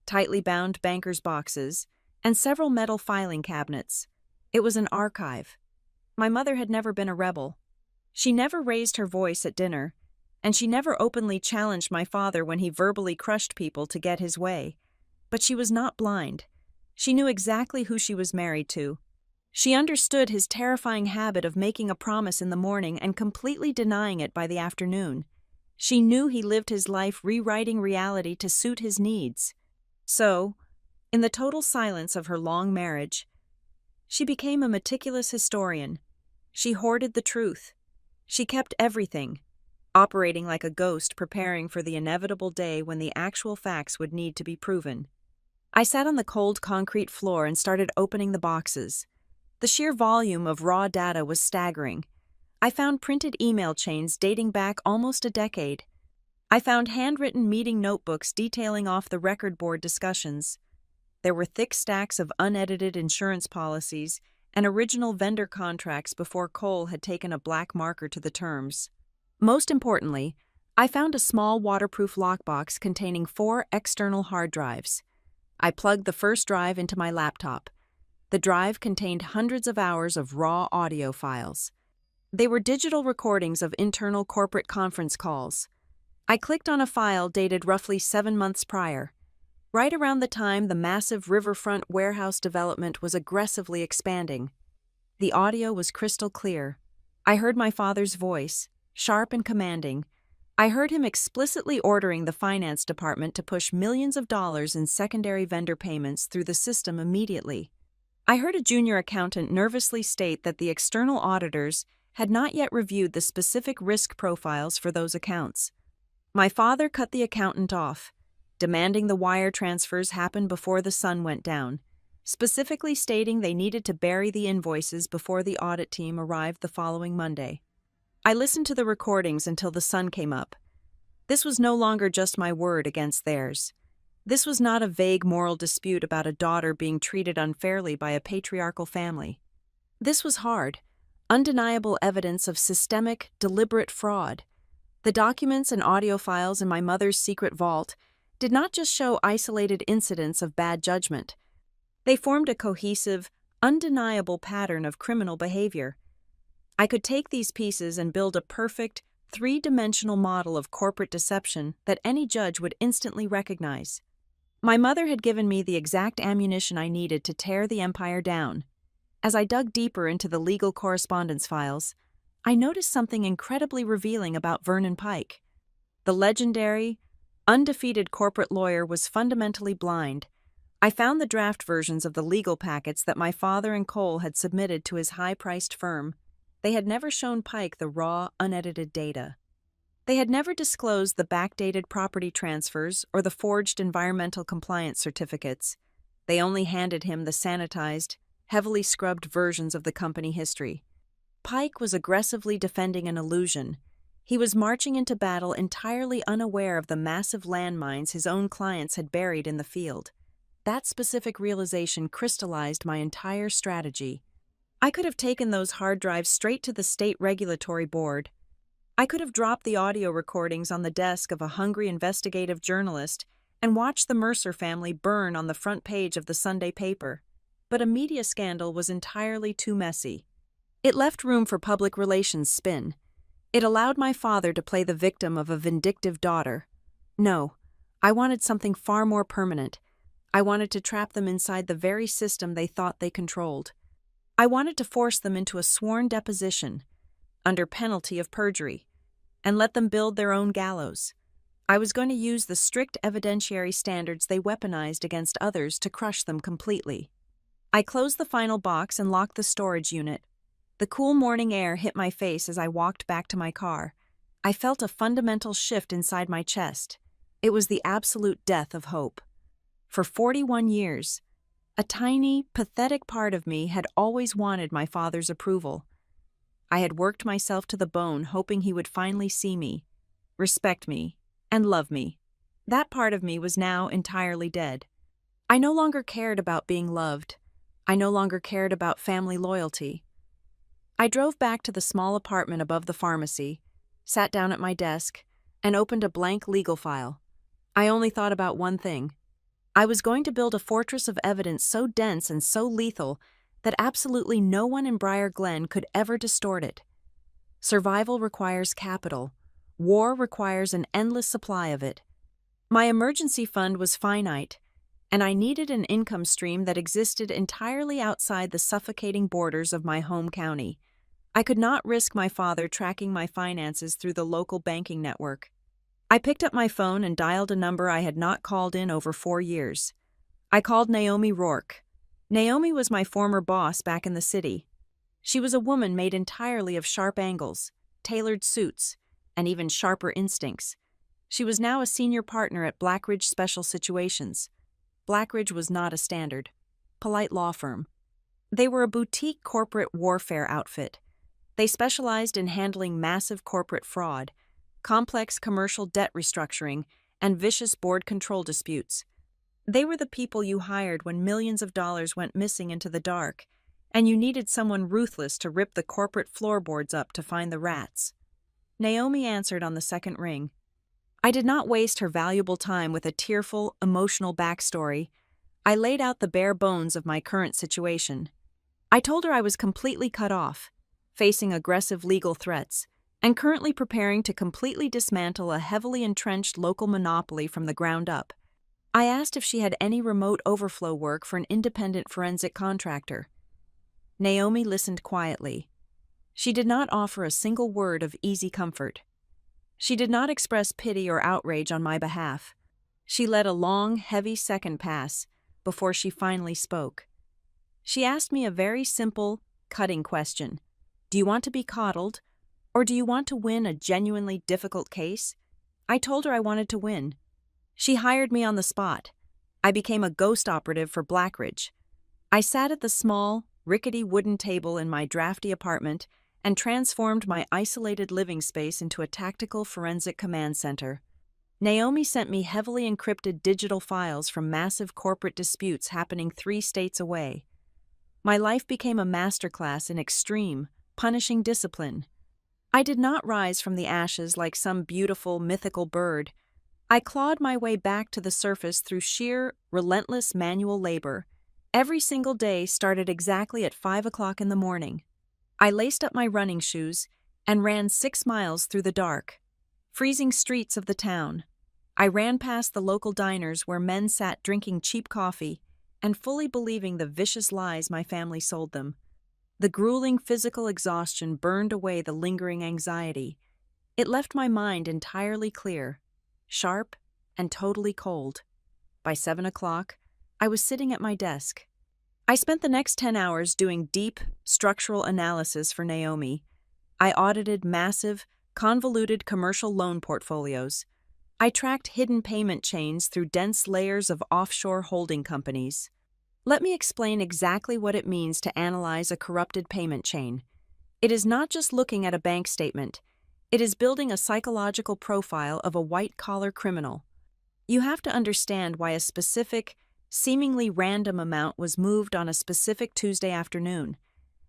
tightly bound banker's boxes, and several metal filing cabinets. It was an archive. My mother had never been a rebel. She never raised her voice at dinner, and she never openly challenged my father when he verbally crushed people to get his way. But she was not blind. She knew exactly who she was married to. She understood his terrifying habit of making a promise in the morning and completely denying it by the afternoon. She knew he lived his life rewriting reality to suit his needs. So, in the total silence of her long marriage, she became a meticulous historian. She hoarded the truth. She kept everything, operating like a ghost preparing for the inevitable day when the actual facts would need to be proven. I sat on the cold concrete floor and started opening the boxes. The sheer volume of raw data was staggering. I found printed email chains dating back almost a decade. I found handwritten meeting notebooks detailing off the record board discussions. There were thick stacks of unedited insurance policies and original vendor contracts before Cole had taken a black marker to the terms. Most importantly, I found a small waterproof lockbox containing 4 external hard drives. I plugged the first drive into my laptop. The drive contained hundreds of hours of raw audio files. They were digital recordings of internal corporate conference calls. I clicked on a file dated roughly 7 months prior, right around the time the massive riverfront warehouse development was aggressively expanding. The audio was crystal clear. I heard my father's voice, sharp and commanding. I heard him explicitly ordering the finance department to push millions of dollars in secondary vendor payments through the system immediately. I heard a junior accountant nervously state that the external auditors had not yet reviewed the specific risk profiles for those accounts. My father cut the accountant off, demanding the wire transfers happen before the sun went down, specifically stating they needed to bury the invoices before the audit team arrived the following Monday. I listened to the recordings until the sun came up. This was no longer just my word against theirs. This was not a vague moral dispute about a daughter being treated unfairly by a patriarchal family. This was hard, undeniable evidence of systemic, deliberate fraud. The documents and audio files in my mother's secret vault did not just show isolated incidents of bad judgment. They formed a cohesive, undeniable pattern of criminal behavior. I could take these pieces and build a perfect, 3-dimensional model of corporate deception that any judge would instantly recognize. My mother had given me the exact ammunition I needed to tear the empire down. As I dug deeper into the legal correspondence files, I noticed something incredibly revealing about Vernon Pike. The legendary, undefeated corporate lawyer was fundamentally blind. I found the draft versions of the legal packets that my father and Cole had submitted to his high-priced firm. They had never shown Pike the raw, unedited data. They had never disclosed the backdated property transfers or the forged environmental compliance certificates. They only handed him the sanitized, heavily scrubbed versions of the company history. Pike was aggressively defending an illusion. He was marching into battle entirely unaware of the massive landmines his own clients had buried in the field. That specific realization crystallized my entire strategy. I could have taken those hard drives straight to the state regulatory board. I could have dropped the audio recordings on the desk of a hungry investigative journalist and watched the Mercer family burn on the front page of the Sunday paper. But a media scandal was entirely too messy. It left room for public relations spin. It allowed my father to play the victim of a vindictive daughter. No, I wanted something far more permanent. I wanted to trap them inside the very system they thought they controlled. I wanted to force them into a sworn deposition, under penalty of perjury, and let them build their own gallows. I was going to use the strict evidentiary standards they weaponized against others to crush them completely. I closed the final box and locked the storage unit. The cool morning air hit my face as I walked back to my car. I felt a fundamental shift inside my chest. It was the absolute death of hope. For 41 years, a tiny, pathetic part of me had always wanted my father's approval. I had worked myself to the bone hoping he would finally see me, respect me, and love me. That part of me was now entirely dead. I no longer cared about being loved. I no longer cared about family loyalty. I drove back to the small apartment above the pharmacy, sat down at my desk, and opened a blank legal file. I only thought about one thing. I was going to build a fortress of evidence so dense and so lethal that absolutely no one in Briar Glen could ever distort it. Survival requires capital. War requires an endless supply of it. My emergency fund was finite, and I needed an income stream that existed entirely outside the suffocating borders of my home county. I could not risk my father tracking my finances through the local banking network. I picked up my phone and dialed a number I had not called in over 4 years. I called Naomi Rourke. Naomi was my former boss back in the city. She was a woman made entirely of sharp angles, tailored suits, and even sharper instincts. She was now a senior partner at Blackridge Special Situations. Blackridge was not a standard, polite law firm. They were a boutique corporate warfare outfit. They specialized in handling massive corporate fraud, complex commercial debt restructuring, and vicious board control disputes. They were the people you hired when millions of dollars went missing into the dark, and you needed someone ruthless to rip the corporate floorboards up to find the rats. Naomi answered on the second ring. I did not waste her valuable time with a tearful, emotional backstory. I laid out the bare bones of my current situation. I told her I was completely cut off, facing aggressive legal threats, and currently preparing to completely dismantle a heavily entrenched local monopoly from the ground up. I asked if she had any remote overflow work for an independent forensic contractor. Naomi listened quietly. She did not offer a single word of easy comfort. She did not express pity or outrage on my behalf. She let a long, heavy second pass before she finally spoke. She asked me a very simple, cutting question. Do you want to be coddled, or do you want to win a genuinely difficult case? I told her I wanted to win. She hired me on the spot. I became a ghost operative for Blackridge. I sat at the small, rickety wooden table in my drafty apartment and transformed my isolated living space into a tactical forensic command center. Naomi sent me heavily encrypted digital files from massive corporate disputes happening 3 states away. My life became a masterclass in extreme, punishing discipline. I did not rise from the ashes like some beautiful, mythical bird. I clawed my way back to the surface through sheer, relentless manual labor. Every single day started exactly at 5 o'clock in the morning. I laced up my running shoes and ran 6 miles through the dark, freezing streets of the town. I ran past the local diners where men sat drinking cheap coffee and fully believing the vicious lies my family sold them. The grueling physical exhaustion burned away the lingering anxiety. It left my mind entirely clear, sharp, and totally cold. By 7 o'clock, I was sitting at my desk. I spent the next 10 hours doing deep, structural analysis for Naomi. I audited massive, convoluted commercial loan portfolios. I tracked hidden payment chains through dense layers of offshore holding companies. Let me explain exactly what it means to analyze a corrupted payment chain. It is not just looking at a bank statement. It is building a psychological profile of a white-collar criminal. You have to understand why a specific, seemingly random amount was moved on a specific Tuesday afternoon.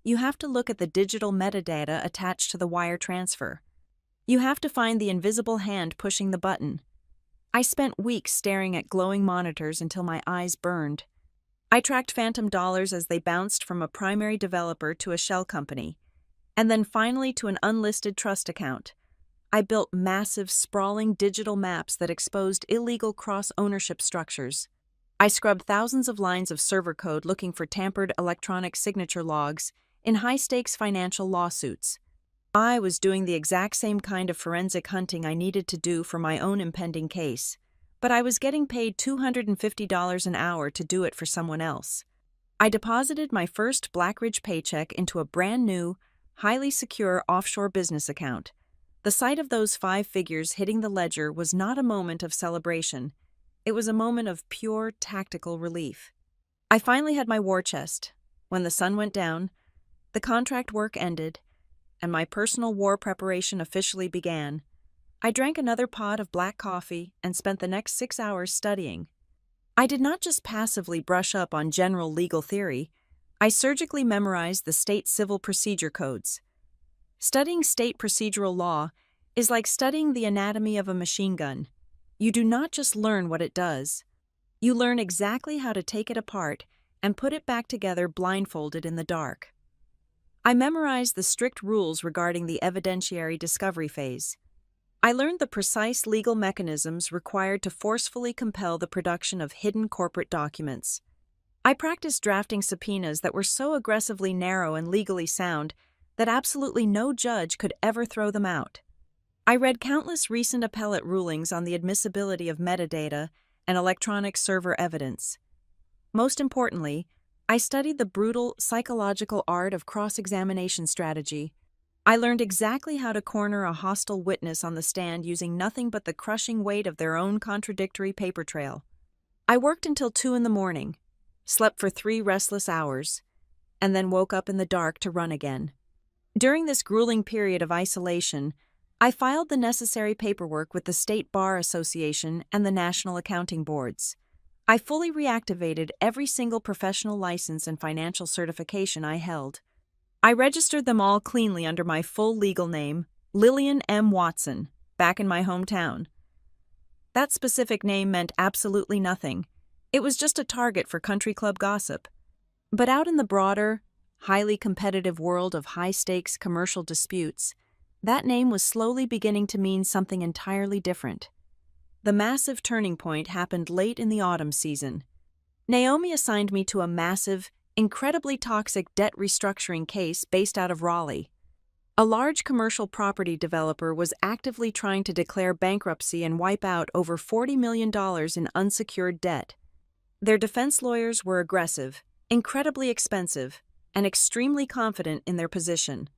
You have to look at the digital metadata attached to the wire transfer. You have to find the invisible hand pushing the button. I spent weeks staring at glowing monitors until my eyes burned. I tracked phantom dollars as they bounced from a primary developer to a shell company, and then finally to an unlisted trust account. I built massive, sprawling digital maps that exposed illegal cross-ownership structures. I scrubbed thousands of lines of server code looking for tampered electronic signature logs in high-stakes financial lawsuits. I was doing the exact same kind of forensic hunting I needed to do for my own impending case, but I was getting paid $250 an hour to do it for someone else. I deposited my first Blackridge paycheck into a brand new, highly secure offshore business account. The sight of those 5 figures hitting the ledger was not a moment of celebration. It was a moment of pure tactical relief. I finally had my war chest. When the sun went down, the contract work ended, and my personal war preparation officially began. I drank another pot of black coffee and spent the next 6 hours studying. I did not just passively brush up on general legal theory. I surgically memorized the state civil procedure codes. Studying state procedural law is like studying the anatomy of a machine gun. You do not just learn what it does. You learn exactly how to take it apart and put it back together blindfolded in the dark. I memorized the strict rules regarding the evidentiary discovery phase. I learned the precise legal mechanisms required to forcefully compel the production of hidden corporate documents. I practiced drafting subpoenas that were so aggressively narrow and legally sound that absolutely no judge could ever throw them out. I read countless recent appellate rulings on the admissibility of metadata and electronic server evidence. Most importantly, I studied the brutal psychological art of cross-examination strategy. I learned exactly how to corner a hostile witness on the stand using nothing but the crushing weight of their own contradictory paper trail. I worked until 2 in the morning, slept for 3 restless hours, and then woke up in the dark to run again. During this grueling period of isolation, I filed the necessary paperwork with the State Bar Association and the National Accounting Boards. I fully reactivated every single professional license and financial certification I held. I registered them all cleanly under my full legal name, Lillian M. Watson, back in my hometown. That specific name meant absolutely nothing. It was just a target for country club gossip. But out in the broader, highly competitive world of high-stakes commercial disputes, that name was slowly beginning to mean something entirely different. The massive turning point happened late in the autumn season. Naomi assigned me to a massive, incredibly toxic debt restructuring case based out of Raleigh. A large commercial property developer was actively trying to declare bankruptcy and wipe out over $40 million in unsecured debt. Their defense lawyers were aggressive, incredibly expensive, and extremely confident in their position.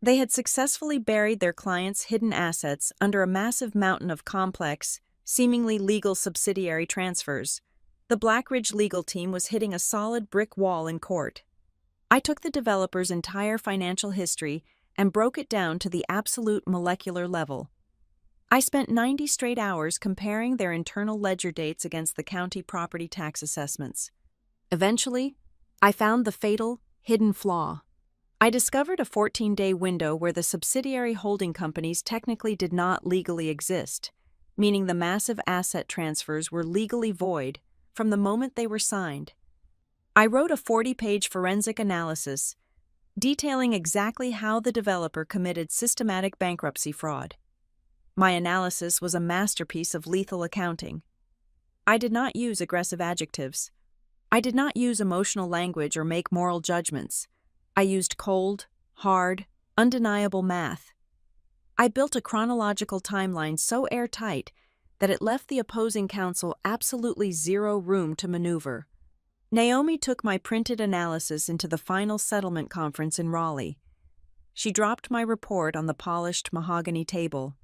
They had successfully buried their clients' hidden assets under a massive mountain of complex, seemingly legal subsidiary transfers. The Blackridge legal team was hitting a solid brick wall in court. I took the developer's entire financial history and broke it down to the absolute molecular level. I spent 90 straight hours comparing their internal ledger dates against the county property tax assessments. Eventually, I found the fatal, hidden flaw. I discovered a 14-day window where the subsidiary holding companies technically did not legally exist, meaning the massive asset transfers were legally void from the moment they were signed. I wrote a 40-page forensic analysis detailing exactly how the developer committed systematic bankruptcy fraud. My analysis was a masterpiece of lethal accounting. I did not use aggressive adjectives. I did not use emotional language or make moral judgments. I used cold, hard, undeniable math. I built a chronological timeline so airtight that it left the opposing counsel absolutely zero room to maneuver. Naomi took my printed analysis into the final settlement conference in Raleigh. She dropped my report on the polished mahogany table.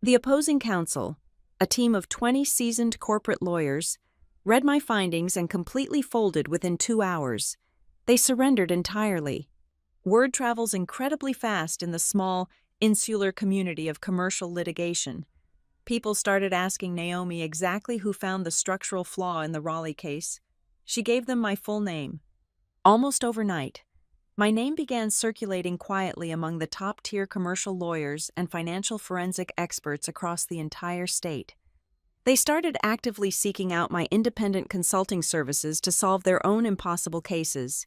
The opposing counsel, a team of 20 seasoned corporate lawyers, read my findings and completely folded within 2 hours. They surrendered entirely. Word travels incredibly fast in the small, insular community of commercial litigation. People started asking Naomi exactly who found the structural flaw in the Raleigh case. She gave them my full name. Almost overnight, My name began circulating quietly among the top-tier commercial lawyers and financial forensic experts across the entire state. They started actively seeking out my independent consulting services to solve their own impossible cases.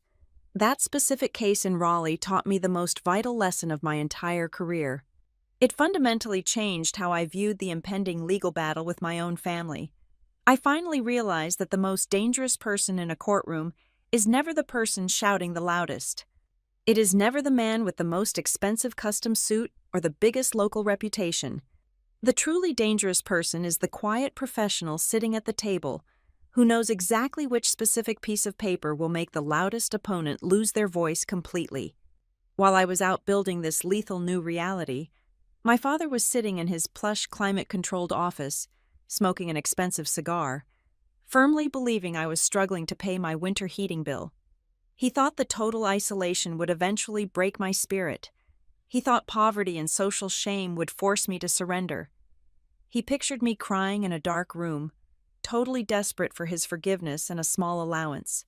That specific case in Raleigh taught me the most vital lesson of my entire career. It fundamentally changed how I viewed the impending legal battle with my own family. I finally realized that the most dangerous person in a courtroom is never the person shouting the loudest. It is never the man with the most expensive custom suit or the biggest local reputation. The truly dangerous person is the quiet professional sitting at the table who knows exactly which specific piece of paper will make the loudest opponent lose their voice completely. While I was out building this lethal new reality, my father was sitting in his plush climate-controlled office, smoking an expensive cigar, firmly believing I was struggling to pay my winter heating bill. He thought the total isolation would eventually break my spirit. He thought poverty and social shame would force me to surrender. He pictured me crying in a dark room, totally desperate for his forgiveness and a small allowance.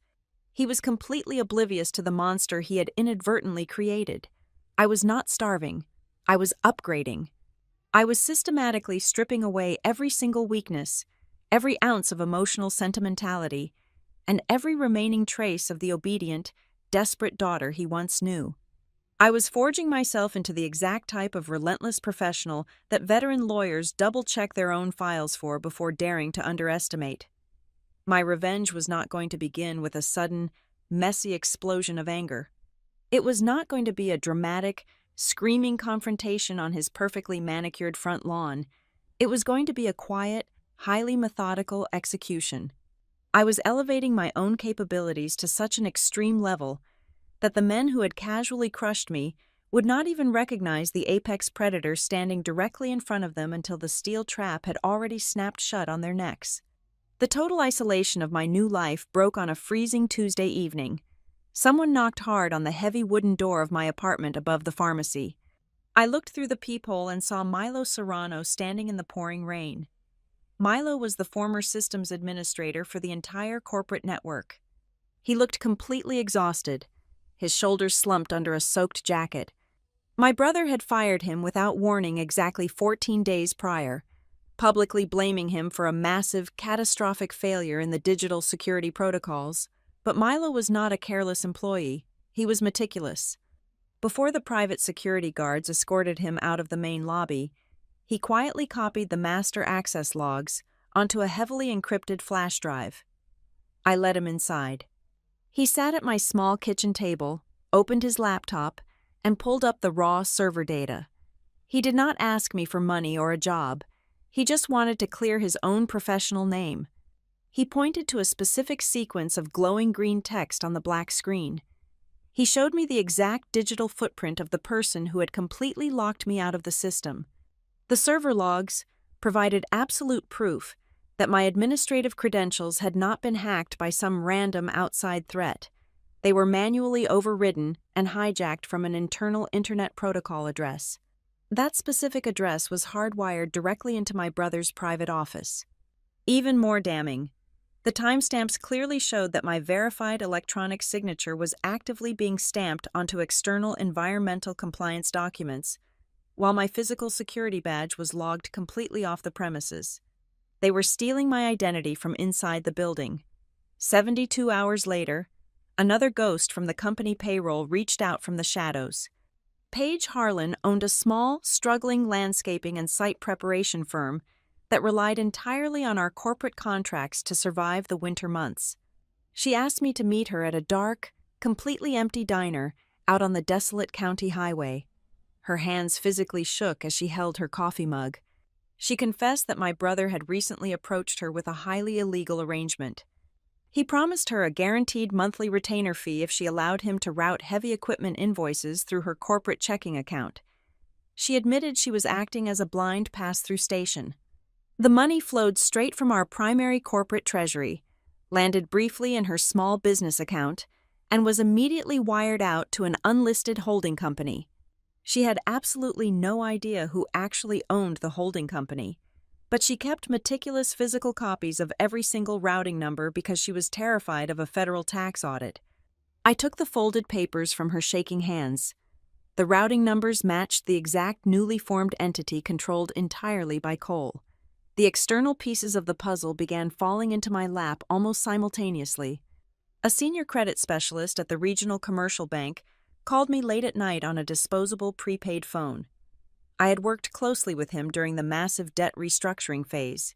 He was completely oblivious to the monster he had inadvertently created. I was not starving. I was upgrading. I was systematically stripping away every single weakness, every ounce of emotional sentimentality, and every remaining trace of the obedient, desperate daughter he once knew. I was forging myself into the exact type of relentless professional that veteran lawyers double-check their own files for before daring to underestimate. My revenge was not going to begin with a sudden, messy explosion of anger. It was not going to be a dramatic, screaming confrontation on his perfectly manicured front lawn. It was going to be a quiet, highly methodical execution. I was elevating my own capabilities to such an extreme level that the men who had casually crushed me would not even recognize the apex predator standing directly in front of them until the steel trap had already snapped shut on their necks. The total isolation of my new life broke on a freezing Tuesday evening. Someone knocked hard on the heavy wooden door of my apartment above the pharmacy. I looked through the peephole and saw Milo Serrano standing in the pouring rain. Milo was the former systems administrator for the entire corporate network. He looked completely exhausted, his shoulders slumped under a soaked jacket. My brother had fired him without warning exactly 14 days prior, publicly blaming him for a massive, catastrophic failure in the digital security protocols. But Milo was not a careless employee. He was meticulous. Before the private security guards escorted him out of the main lobby, he quietly copied the master access logs onto a heavily encrypted flash drive. I let him inside. He sat at my small kitchen table, opened his laptop, and pulled up the raw server data. He did not ask me for money or a job. He just wanted to clear his own professional name. He pointed to a specific sequence of glowing green text on the black screen. He showed me the exact digital footprint of the person who had completely locked me out of the system. The server logs provided absolute proof that my administrative credentials had not been hacked by some random outside threat. They were manually overridden and hijacked from an internal Internet Protocol address. That specific address was hardwired directly into my brother's private office. Even more damning, the timestamps clearly showed that my verified electronic signature was actively being stamped onto external environmental compliance documents, while my physical security badge was logged completely off the premises. They were stealing my identity from inside the building. 72 hours later, another ghost from the company payroll reached out from the shadows. Paige Harlan owned a small, struggling landscaping and site preparation firm that relied entirely on our corporate contracts to survive the winter months. She asked me to meet her at a dark, completely empty diner out on the desolate county highway. Her hands physically shook as she held her coffee mug. She confessed that my brother had recently approached her with a highly illegal arrangement. He promised her a guaranteed monthly retainer fee if she allowed him to route heavy equipment invoices through her corporate checking account. She admitted she was acting as a blind pass-through station. The money flowed straight from our primary corporate treasury, landed briefly in her small business account, and was immediately wired out to an unlisted holding company. She had absolutely no idea who actually owned the holding company, but she kept meticulous physical copies of every single routing number because she was terrified of a federal tax audit. I took the folded papers from her shaking hands. The routing numbers matched the exact newly formed entity controlled entirely by Cole. The external pieces of the puzzle began falling into my lap almost simultaneously. A senior credit specialist at the regional commercial bank called me late at night on a disposable prepaid phone. I had worked closely with him during the massive debt restructuring phase.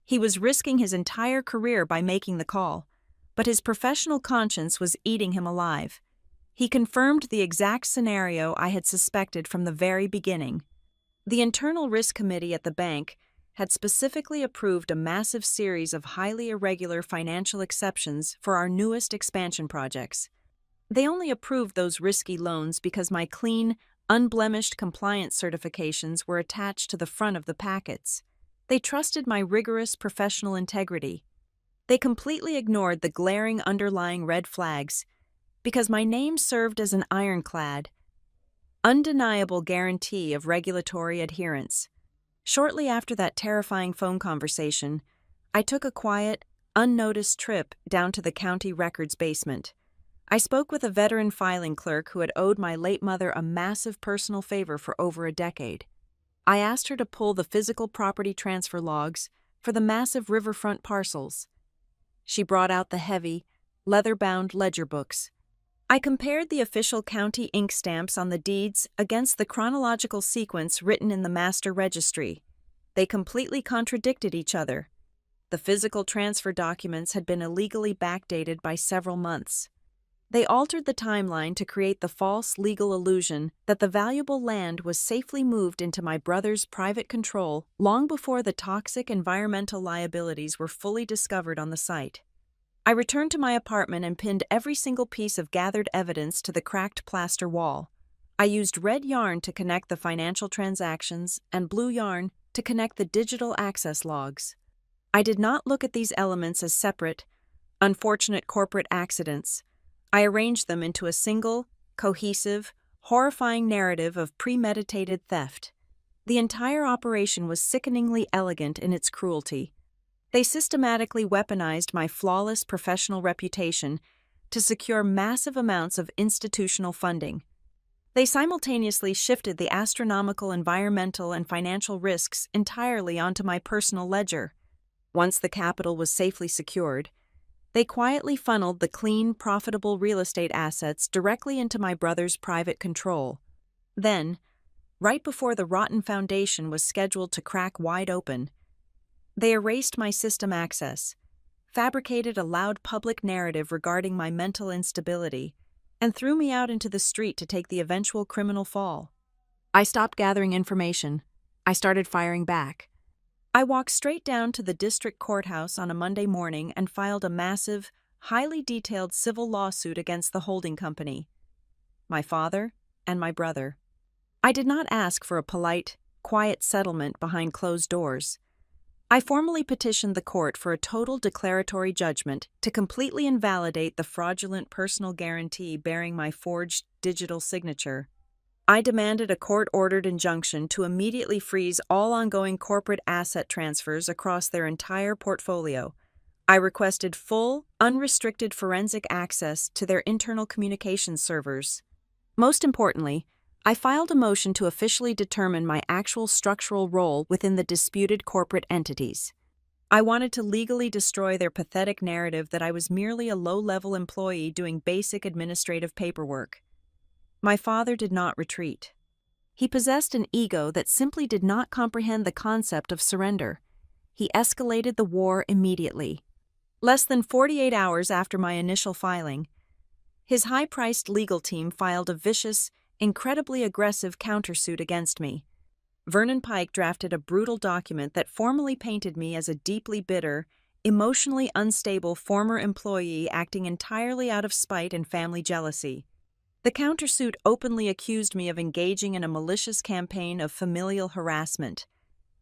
He was risking his entire career by making the call, but his professional conscience was eating him alive. He confirmed the exact scenario I had suspected from the very beginning. The internal risk committee at the bank had specifically approved a massive series of highly irregular financial exceptions for our newest expansion projects. They only approved those risky loans because my clean, unblemished compliance certifications were attached to the front of the packets. They trusted my rigorous professional integrity. They completely ignored the glaring underlying red flags because my name served as an ironclad, undeniable guarantee of regulatory adherence. Shortly after that terrifying phone conversation, I took a quiet, unnoticed trip down to the county records basement. I spoke with a veteran filing clerk who had owed my late mother a massive personal favor for over a decade. I asked her to pull the physical property transfer logs for the massive riverfront parcels. She brought out the heavy, leather-bound ledger books. I compared the official county ink stamps on the deeds against the chronological sequence written in the master registry. They completely contradicted each other. The physical transfer documents had been illegally backdated by several months. They altered the timeline to create the false legal illusion that the valuable land was safely moved into my brother's private control long before the toxic environmental liabilities were fully discovered on the site. I returned to my apartment and pinned every single piece of gathered evidence to the cracked plaster wall. I used red yarn to connect the financial transactions and blue yarn to connect the digital access logs. I did not look at these elements as separate, unfortunate corporate accidents. I arranged them into a single, cohesive, horrifying narrative of premeditated theft. The entire operation was sickeningly elegant in its cruelty. They systematically weaponized my flawless professional reputation to secure massive amounts of institutional funding. They simultaneously shifted the astronomical environmental and financial risks entirely onto my personal ledger. Once the capital was safely secured, they quietly funneled the clean, profitable real estate assets directly into my brother's private control. Then, right before the rotten foundation was scheduled to crack wide open, they erased my system access, fabricated a loud public narrative regarding my mental instability, and threw me out into the street to take the eventual criminal fall. I stopped gathering information. I started firing back. I walked straight down to the district courthouse on a Monday morning and filed a massive, highly detailed civil lawsuit against the holding company, my father, and my brother. I did not ask for a polite, quiet settlement behind closed doors. I formally petitioned the court for a total declaratory judgment to completely invalidate the fraudulent personal guarantee bearing my forged digital signature. I demanded a court-ordered injunction to immediately freeze all ongoing corporate asset transfers across their entire portfolio. I requested full, unrestricted forensic access to their internal communications servers. Most importantly, I filed a motion to officially determine my actual structural role within the disputed corporate entities. I wanted to legally destroy their pathetic narrative that I was merely a low-level employee doing basic administrative paperwork. My father did not retreat. He possessed an ego that simply did not comprehend the concept of surrender. He escalated the war immediately. Less than 48 hours after my initial filing, his high-priced legal team filed a vicious, incredibly aggressive countersuit against me. Vernon Pike drafted a brutal document that formally painted me as a deeply bitter, emotionally unstable former employee acting entirely out of spite and family jealousy. The countersuit openly accused me of engaging in a malicious campaign of familial harassment.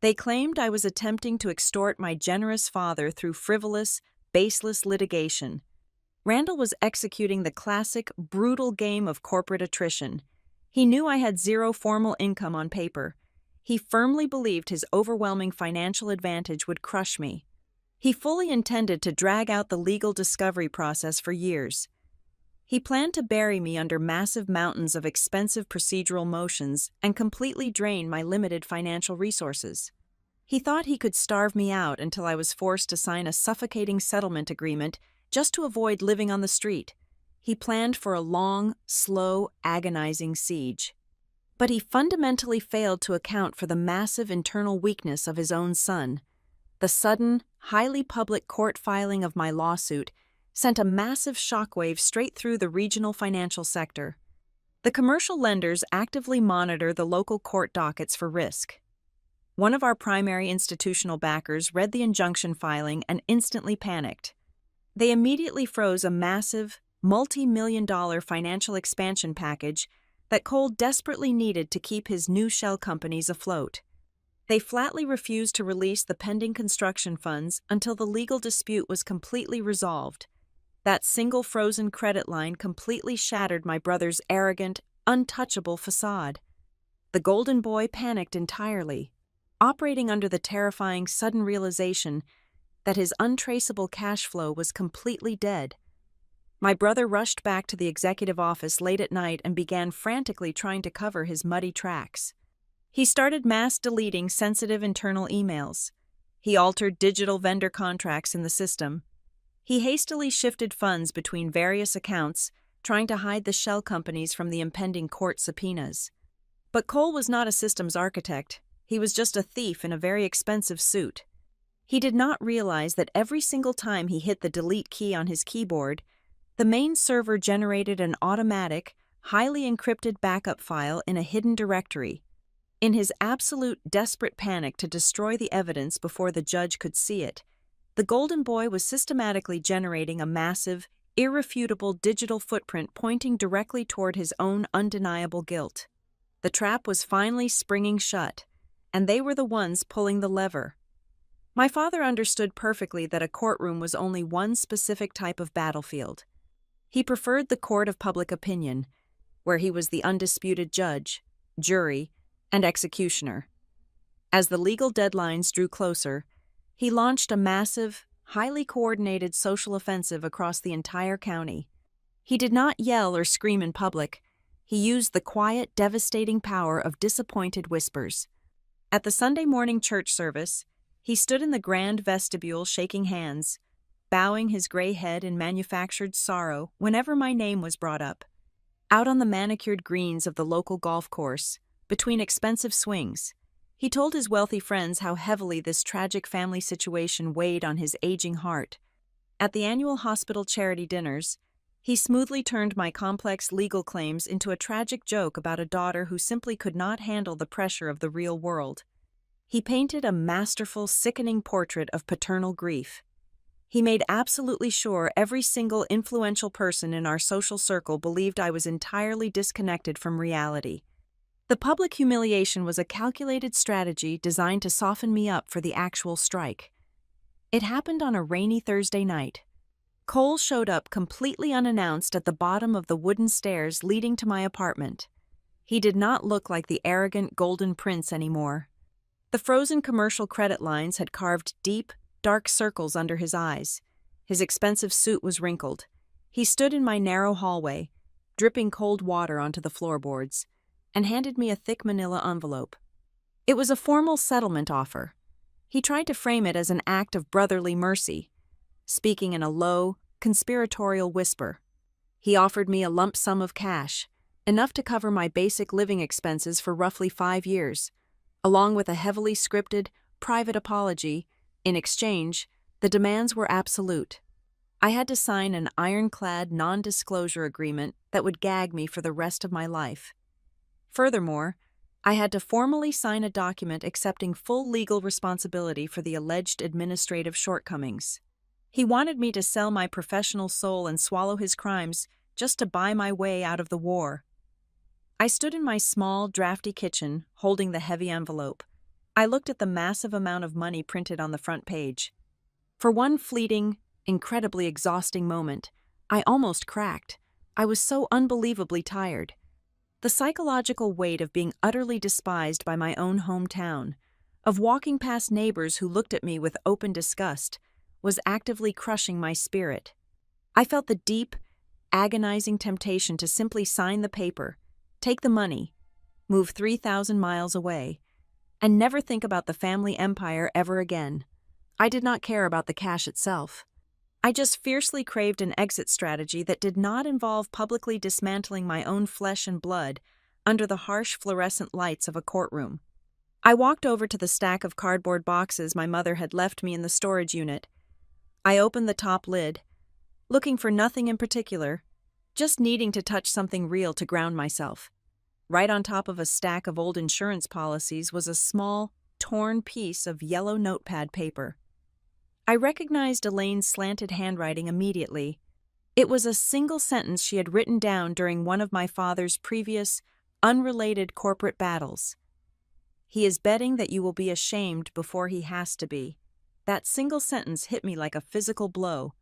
They claimed I was attempting to extort my generous father through frivolous, baseless litigation. Randall was executing the classic, brutal game of corporate attrition. He knew I had zero formal income on paper. He firmly believed his overwhelming financial advantage would crush me. He fully intended to drag out the legal discovery process for years. He planned to bury me under massive mountains of expensive procedural motions and completely drain my limited financial resources. He thought he could starve me out until I was forced to sign a suffocating settlement agreement just to avoid living on the street. He planned for a long, slow, agonizing siege. But he fundamentally failed to account for the massive internal weakness of his own son. The sudden, highly public court filing of my lawsuit sent a massive shockwave straight through the regional financial sector. The commercial lenders actively monitor the local court dockets for risk. One of our primary institutional backers read the injunction filing and instantly panicked. They immediately froze a massive, multi-million-dollar financial expansion package that Cole desperately needed to keep his new shell companies afloat. They flatly refused to release the pending construction funds until the legal dispute was completely resolved. That single frozen credit line completely shattered my brother's arrogant, untouchable facade. The Golden Boy panicked entirely, operating under the terrifying sudden realization that his untraceable cash flow was completely dead. My brother rushed back to the executive office late at night and began frantically trying to cover his muddy tracks. He started mass deleting sensitive internal emails. He altered digital vendor contracts in the system. He hastily shifted funds between various accounts, trying to hide the shell companies from the impending court subpoenas. But Cole was not a systems architect. He was just a thief in a very expensive suit. He did not realize that every single time he hit the delete key on his keyboard, the main server generated an automatic, highly encrypted backup file in a hidden directory. In his absolute desperate panic to destroy the evidence before the judge could see it, the Golden Boy was systematically generating a massive, irrefutable digital footprint pointing directly toward his own undeniable guilt. The trap was finally springing shut, and they were the ones pulling the lever. My father understood perfectly that a courtroom was only one specific type of battlefield. He preferred the court of public opinion, where he was the undisputed judge, jury, and executioner. As the legal deadlines drew closer, he launched a massive, highly coordinated social offensive across the entire county. He did not yell or scream in public. He used the quiet, devastating power of disappointed whispers. At the Sunday morning church service, he stood in the grand vestibule shaking hands, bowing his gray head in manufactured sorrow whenever my name was brought up. Out on the manicured greens of the local golf course, between expensive swings, he told his wealthy friends how heavily this tragic family situation weighed on his aging heart. At the annual hospital charity dinners, he smoothly turned my complex legal claims into a tragic joke about a daughter who simply could not handle the pressure of the real world. He painted a masterful, sickening portrait of paternal grief. He made absolutely sure every single influential person in our social circle believed I was entirely disconnected from reality. The public humiliation was a calculated strategy designed to soften me up for the actual strike. It happened on a rainy Thursday night. Cole showed up completely unannounced at the bottom of the wooden stairs leading to my apartment. He did not look like the arrogant golden prince anymore. The frozen commercial credit lines had carved deep, dark circles under his eyes. His expensive suit was wrinkled. He stood in my narrow hallway, dripping cold water onto the floorboards, and handed me a thick manila envelope. It was a formal settlement offer. He tried to frame it as an act of brotherly mercy, speaking in a low, conspiratorial whisper. He offered me a lump sum of cash, enough to cover my basic living expenses for roughly 5 years, along with a heavily scripted, private apology. In exchange, the demands were absolute. I had to sign an ironclad non-disclosure agreement that would gag me for the rest of my life. Furthermore, I had to formally sign a document accepting full legal responsibility for the alleged administrative shortcomings. He wanted me to sell my professional soul and swallow his crimes just to buy my way out of the war. I stood in my small, drafty kitchen, holding the heavy envelope. I looked at the massive amount of money printed on the front page. For one fleeting, incredibly exhausting moment, I almost cracked. I was so unbelievably tired. The psychological weight of being utterly despised by my own hometown, of walking past neighbors who looked at me with open disgust, was actively crushing my spirit. I felt the deep, agonizing temptation to simply sign the paper, take the money, move 3,000 miles away, and never think about the family empire ever again. I did not care about the cash itself. I just fiercely craved an exit strategy that did not involve publicly dismantling my own flesh and blood under the harsh fluorescent lights of a courtroom. I walked over to the stack of cardboard boxes my mother had left me in the storage unit. I opened the top lid, looking for nothing in particular, just needing to touch something real to ground myself. Right on top of a stack of old insurance policies was a small, torn piece of yellow notepad paper. I recognized Elaine's slanted handwriting immediately. It was a single sentence she had written down during one of my father's previous, unrelated corporate battles. "He is betting that you will be ashamed before he has to be." That single sentence hit me like a physical blow.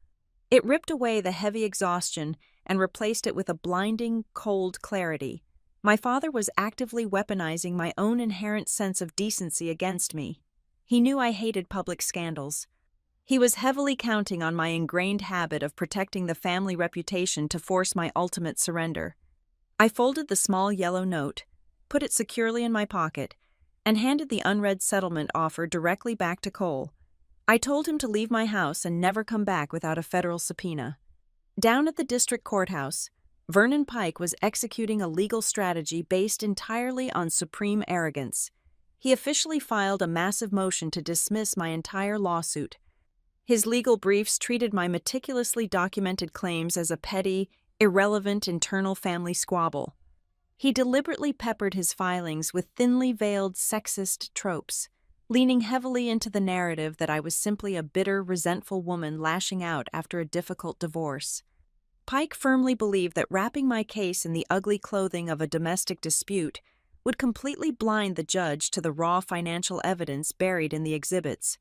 It ripped away the heavy exhaustion and replaced it with a blinding, cold clarity. My father was actively weaponizing my own inherent sense of decency against me. He knew I hated public scandals. He was heavily counting on my ingrained habit of protecting the family reputation to force my ultimate surrender. I folded the small yellow note, put it securely in my pocket, and handed the unread settlement offer directly back to Cole. I told him to leave my house and never come back without a federal subpoena. Down at the district courthouse, Vernon Pike was executing a legal strategy based entirely on supreme arrogance. He officially filed a massive motion to dismiss my entire lawsuit. His legal briefs treated my meticulously documented claims as a petty, irrelevant internal family squabble. He deliberately peppered his filings with thinly veiled sexist tropes, leaning heavily into the narrative that I was simply a bitter, resentful woman lashing out after a difficult divorce. Pike firmly believed that wrapping my case in the ugly clothing of a domestic dispute would completely blind the judge to the raw financial evidence buried in the exhibits.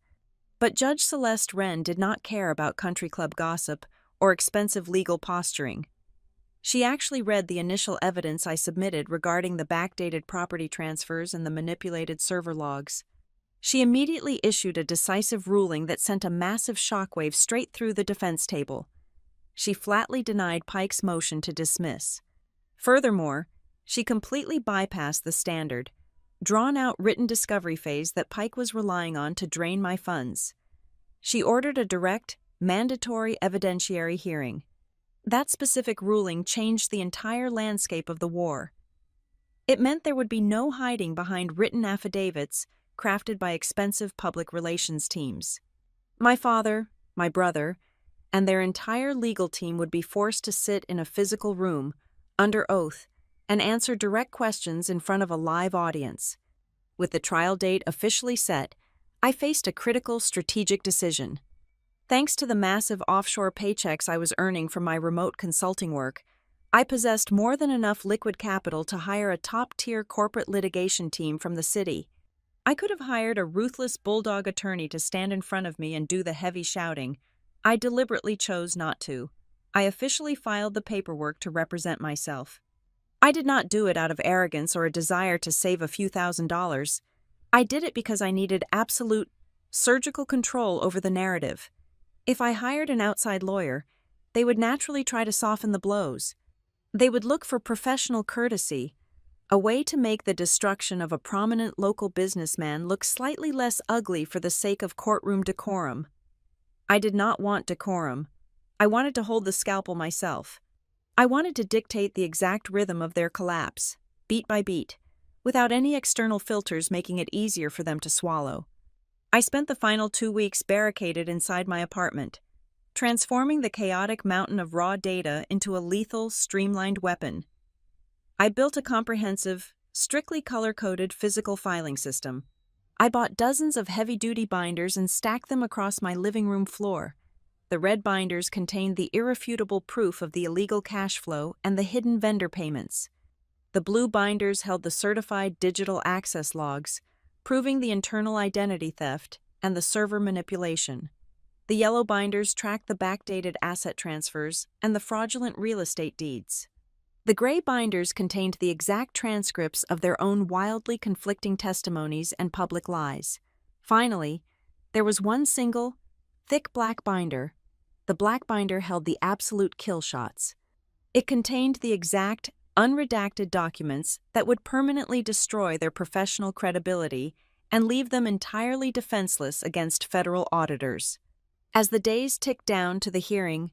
But Judge Celeste Wren did not care about country club gossip or expensive legal posturing. She actually read the initial evidence I submitted regarding the backdated property transfers and the manipulated server logs. She immediately issued a decisive ruling that sent a massive shockwave straight through the defense table. She flatly denied Pike's motion to dismiss. Furthermore, she completely bypassed the standard, drawn-out written discovery phase that Pike was relying on to drain my funds. She ordered a direct, mandatory evidentiary hearing. That specific ruling changed the entire landscape of the war. It meant there would be no hiding behind written affidavits crafted by expensive public relations teams. My father, my brother, and their entire legal team would be forced to sit in a physical room, under oath, and answer direct questions in front of a live audience. With the trial date officially set, I faced a critical strategic decision. Thanks to the massive offshore paychecks I was earning from my remote consulting work, I possessed more than enough liquid capital to hire a top-tier corporate litigation team from the city. I could have hired a ruthless bulldog attorney to stand in front of me and do the heavy shouting. I deliberately chose not to. I officially filed the paperwork to represent myself. I did not do it out of arrogance or a desire to save a few $1,000s. I did it because I needed absolute, surgical control over the narrative. If I hired an outside lawyer, they would naturally try to soften the blows. They would look for professional courtesy, a way to make the destruction of a prominent local businessman look slightly less ugly for the sake of courtroom decorum. I did not want decorum. I wanted to hold the scalpel myself. I wanted to dictate the exact rhythm of their collapse, beat by beat, without any external filters making it easier for them to swallow. I spent the final 2 weeks barricaded inside my apartment, transforming the chaotic mountain of raw data into a lethal, streamlined weapon. I built a comprehensive, strictly color-coded physical filing system. I bought dozens of heavy-duty binders and stacked them across my living room floor. The red binders contained the irrefutable proof of the illegal cash flow and the hidden vendor payments. The blue binders held the certified digital access logs, proving the internal identity theft and the server manipulation. The yellow binders tracked the backdated asset transfers and the fraudulent real estate deeds. The gray binders contained the exact transcripts of their own wildly conflicting testimonies and public lies. Finally, there was one single, thick black binder. The black binder held the absolute kill shots. It contained the exact, unredacted documents that would permanently destroy their professional credibility and leave them entirely defenseless against federal auditors. As the days ticked down to the hearing,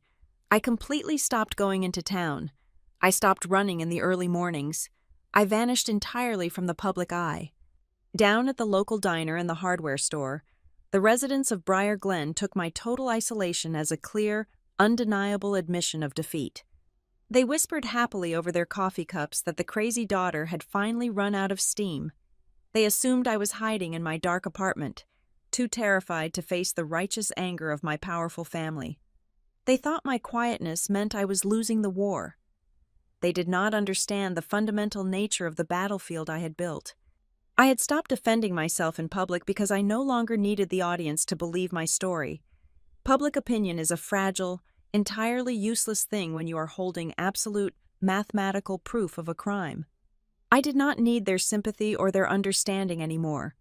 I completely stopped going into town. I stopped running in the early mornings. I vanished entirely from the public eye. Down at the local diner and the hardware store, the residents of Briar Glen took my total isolation as a clear, undeniable admission of defeat. They whispered happily over their coffee cups that the crazy daughter had finally run out of steam. They assumed I was hiding in my dark apartment, too terrified to face the righteous anger of my powerful family. They thought my quietness meant I was losing the war. They did not understand the fundamental nature of the battlefield I had built. I had stopped defending myself in public because I no longer needed the audience to believe my story. Public opinion is a fragile, entirely useless thing when you are holding absolute, mathematical proof of a crime. I did not need their sympathy or their understanding anymore.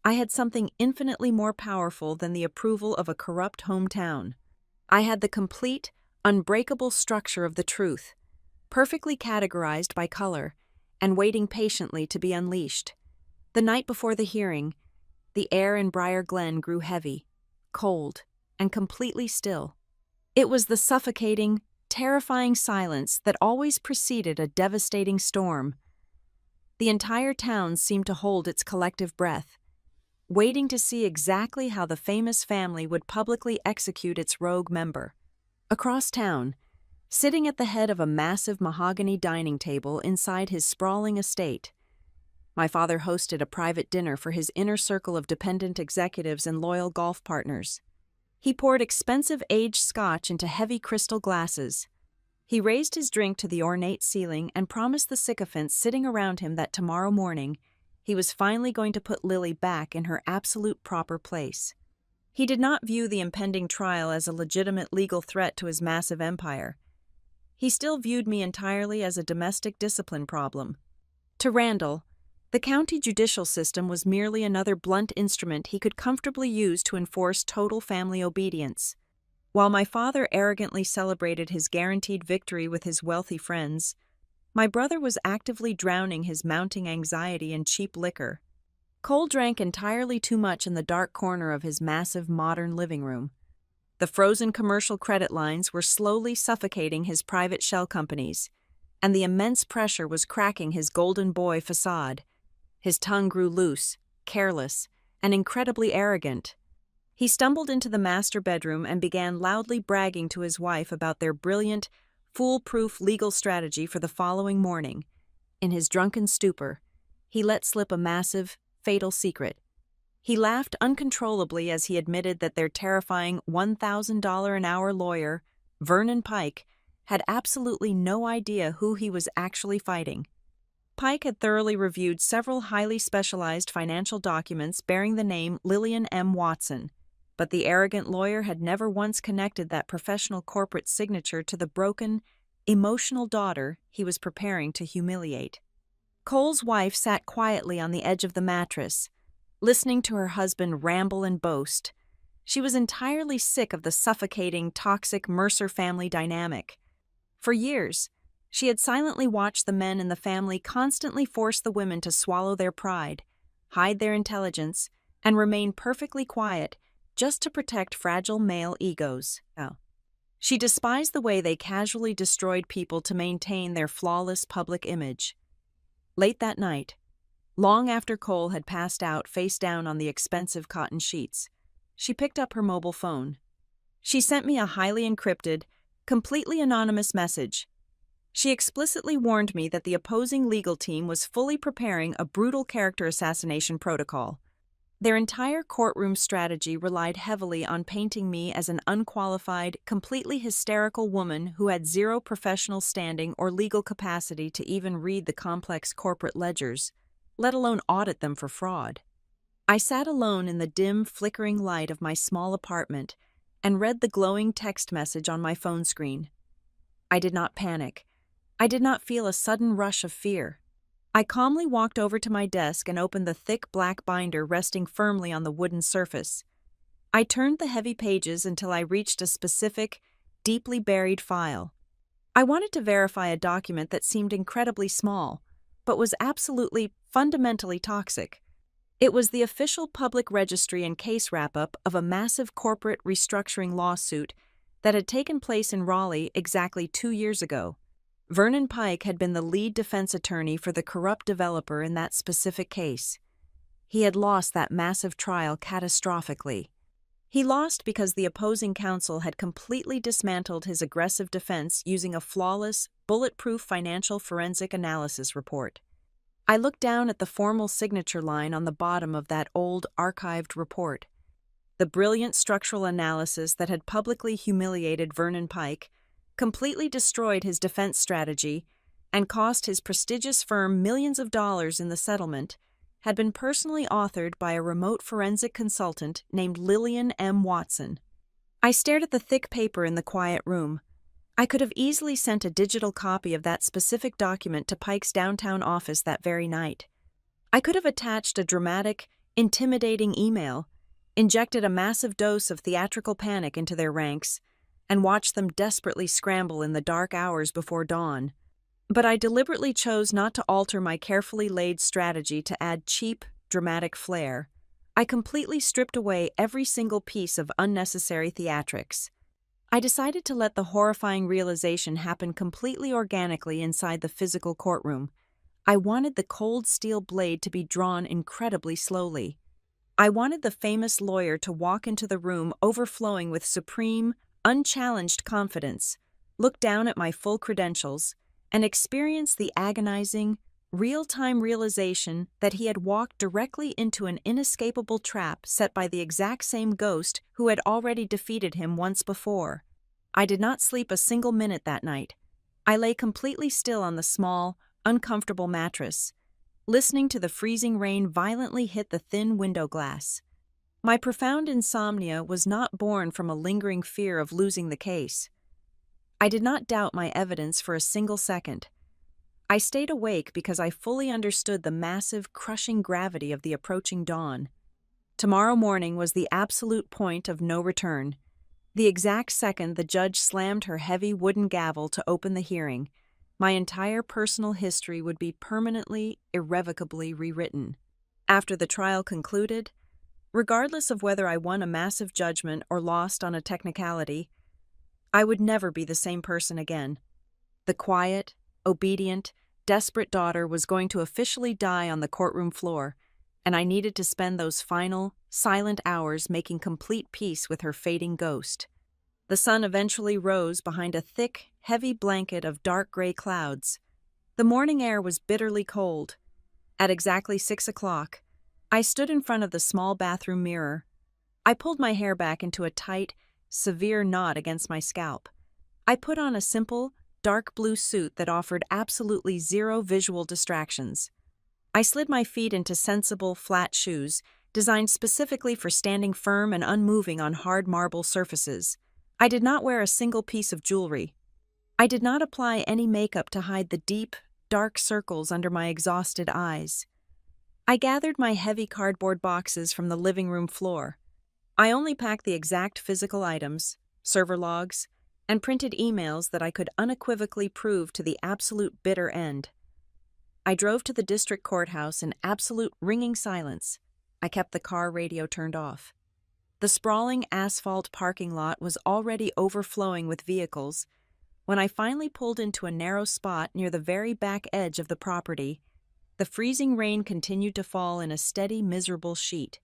I had something infinitely more powerful than the approval of a corrupt hometown. I had the complete, unbreakable structure of the truth, perfectly categorized by color, and waiting patiently to be unleashed. The night before the hearing, the air in Briar Glen grew heavy, cold, and completely still. It was the suffocating, terrifying silence that always preceded a devastating storm. The entire town seemed to hold its collective breath, waiting to see exactly how the famous family would publicly execute its rogue member. Across town, sitting at the head of a massive mahogany dining table inside his sprawling estate, my father hosted a private dinner for his inner circle of dependent executives and loyal golf partners. He poured expensive aged scotch into heavy crystal glasses. He raised his drink to the ornate ceiling and promised the sycophants sitting around him that tomorrow morning he was finally going to put Lily back in her absolute proper place. He did not view the impending trial as a legitimate legal threat to his massive empire. He still viewed me entirely as a domestic discipline problem. To Randall, the county judicial system was merely another blunt instrument he could comfortably use to enforce total family obedience. While my father arrogantly celebrated his guaranteed victory with his wealthy friends, my brother was actively drowning his mounting anxiety in cheap liquor. Cole drank entirely too much in the dark corner of his massive modern living room. The frozen commercial credit lines were slowly suffocating his private shell companies, and the immense pressure was cracking his golden boy facade. His tongue grew loose, careless, and incredibly arrogant. He stumbled into the master bedroom and began loudly bragging to his wife about their brilliant, foolproof legal strategy for the following morning. In his drunken stupor, he let slip a massive, fatal secret. He laughed uncontrollably as he admitted that their terrifying $1,000 an hour lawyer, Vernon Pike, had absolutely no idea who he was actually fighting. Pike had thoroughly reviewed several highly specialized financial documents bearing the name Lillian M. Watson, but the arrogant lawyer had never once connected that professional corporate signature to the broken, emotional daughter he was preparing to humiliate. Cole's wife sat quietly on the edge of the mattress, listening to her husband ramble and boast. She was entirely sick of the suffocating, toxic Mercer family dynamic. For years, she had silently watched the men in the family constantly force the women to swallow their pride, hide their intelligence, and remain perfectly quiet just to protect fragile male egos. She despised the way they casually destroyed people to maintain their flawless public image. Late that night, long after Cole had passed out face down on the expensive cotton sheets, she picked up her mobile phone. She sent me a highly encrypted, completely anonymous message. She explicitly warned me that the opposing legal team was fully preparing a brutal character assassination protocol. Their entire courtroom strategy relied heavily on painting me as an unqualified, completely hysterical woman who had zero professional standing or legal capacity to even read the complex corporate ledgers, let alone audit them for fraud. I sat alone in the dim, flickering light of my small apartment and read the glowing text message on my phone screen. I did not panic. I did not feel a sudden rush of fear. I calmly walked over to my desk and opened the thick black binder resting firmly on the wooden surface. I turned the heavy pages until I reached a specific, deeply buried file. I wanted to verify a document that seemed incredibly small, but was absolutely, fundamentally toxic. It was the official public registry and case wrap-up of a massive corporate restructuring lawsuit that had taken place in Raleigh exactly 2 years ago. Vernon Pike had been the lead defense attorney for the corrupt developer in that specific case. He had lost that massive trial catastrophically. He lost because the opposing counsel had completely dismantled his aggressive defense using a flawless, bulletproof financial forensic analysis report. I looked down at the formal signature line on the bottom of that old, archived report. The brilliant structural analysis that had publicly humiliated Vernon Pike, completely destroyed his defense strategy, and cost his prestigious firm millions of dollars in the settlement, had been personally authored by a remote forensic consultant named Lillian M. Watson. I stared at the thick paper in the quiet room. I could have easily sent a digital copy of that specific document to Pike's downtown office that very night. I could have attached a dramatic, intimidating email, injected a massive dose of theatrical panic into their ranks, and watched them desperately scramble in the dark hours before dawn. But I deliberately chose not to alter my carefully laid strategy to add cheap, dramatic flair. I completely stripped away every single piece of unnecessary theatrics. I decided to let the horrifying realization happen completely organically inside the physical courtroom. I wanted the cold steel blade to be drawn incredibly slowly. I wanted the famous lawyer to walk into the room overflowing with supreme, unchallenged confidence, look down at my full credentials, and experience the agonizing, real-time realization that he had walked directly into an inescapable trap set by the exact same ghost who had already defeated him once before. I did not sleep a single minute that night. I lay completely still on the small, uncomfortable mattress, listening to the freezing rain violently hit the thin window glass. My profound insomnia was not born from a lingering fear of losing the case. I did not doubt my evidence for a single second. I stayed awake because I fully understood the massive, crushing gravity of the approaching dawn. Tomorrow morning was the absolute point of no return. The exact second the judge slammed her heavy wooden gavel to open the hearing, my entire personal history would be permanently, irrevocably rewritten. After the trial concluded, regardless of whether I won a massive judgment or lost on a technicality, I would never be the same person again. The quiet, obedient, desperate daughter was going to officially die on the courtroom floor, and I needed to spend those final, silent hours making complete peace with her fading ghost. The sun eventually rose behind a thick, heavy blanket of dark gray clouds. The morning air was bitterly cold. At exactly 6 o'clock, I stood in front of the small bathroom mirror. I pulled my hair back into a tight, severe knot against my scalp. I put on a simple, dark blue suit that offered absolutely zero visual distractions. I slid my feet into sensible, flat shoes, designed specifically for standing firm and unmoving on hard marble surfaces. I did not wear a single piece of jewelry. I did not apply any makeup to hide the deep, dark circles under my exhausted eyes. I gathered my heavy cardboard boxes from the living room floor. I only packed the exact physical items, server logs, and printed emails that I could unequivocally prove to the absolute bitter end. I drove to the district courthouse in absolute ringing silence. I kept the car radio turned off. The sprawling asphalt parking lot was already overflowing with vehicles. When I finally pulled into a narrow spot near the very back edge of the property, the freezing rain continued to fall in a steady, miserable sheet.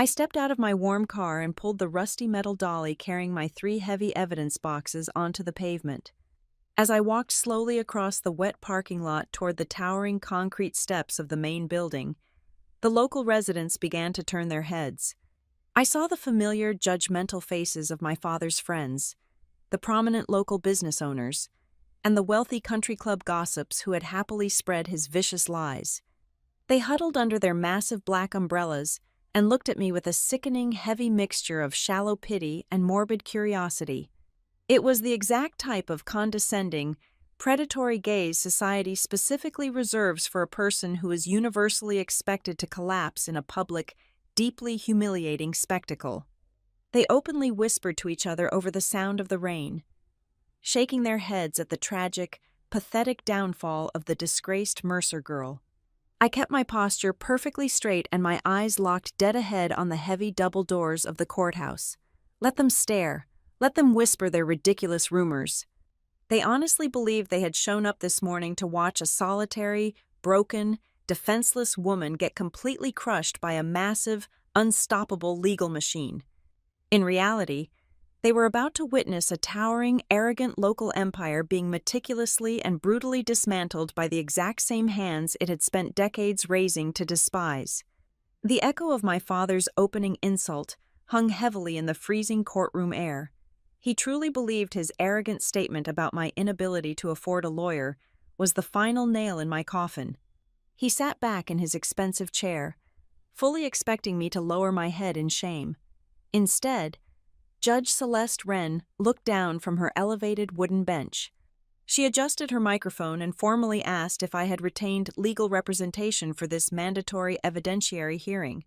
I stepped out of my warm car and pulled the rusty metal dolly carrying my 3 heavy evidence boxes onto the pavement. As I walked slowly across the wet parking lot toward the towering concrete steps of the main building, the local residents began to turn their heads. I saw the familiar, judgmental faces of my father's friends, the prominent local business owners, and the wealthy country club gossips who had happily spread his vicious lies. They huddled under their massive black umbrellas and looked at me with a sickening, heavy mixture of shallow pity and morbid curiosity. It was the exact type of condescending, predatory gaze society specifically reserves for a person who is universally expected to collapse in a public, deeply humiliating spectacle. They openly whispered to each other over the sound of the rain. shaking their heads at the tragic, pathetic downfall of the disgraced Mercer girl. I kept my posture perfectly straight and my eyes locked dead ahead on the heavy double doors of the courthouse. Let them stare. Let them whisper their ridiculous rumors. They honestly believed they had shown up this morning to watch a solitary, broken, defenseless woman get completely crushed by a massive, unstoppable legal machine. In reality, they were about to witness a towering, arrogant local empire being meticulously and brutally dismantled by the exact same hands it had spent decades raising to despise. The echo of my father's opening insult hung heavily in the freezing courtroom air. He truly believed his arrogant statement about my inability to afford a lawyer was the final nail in my coffin. He sat back in his expensive chair, fully expecting me to lower my head in shame. Instead, Judge Celeste Wren looked down from her elevated wooden bench. She adjusted her microphone and formally asked if I had retained legal representation for this mandatory evidentiary hearing.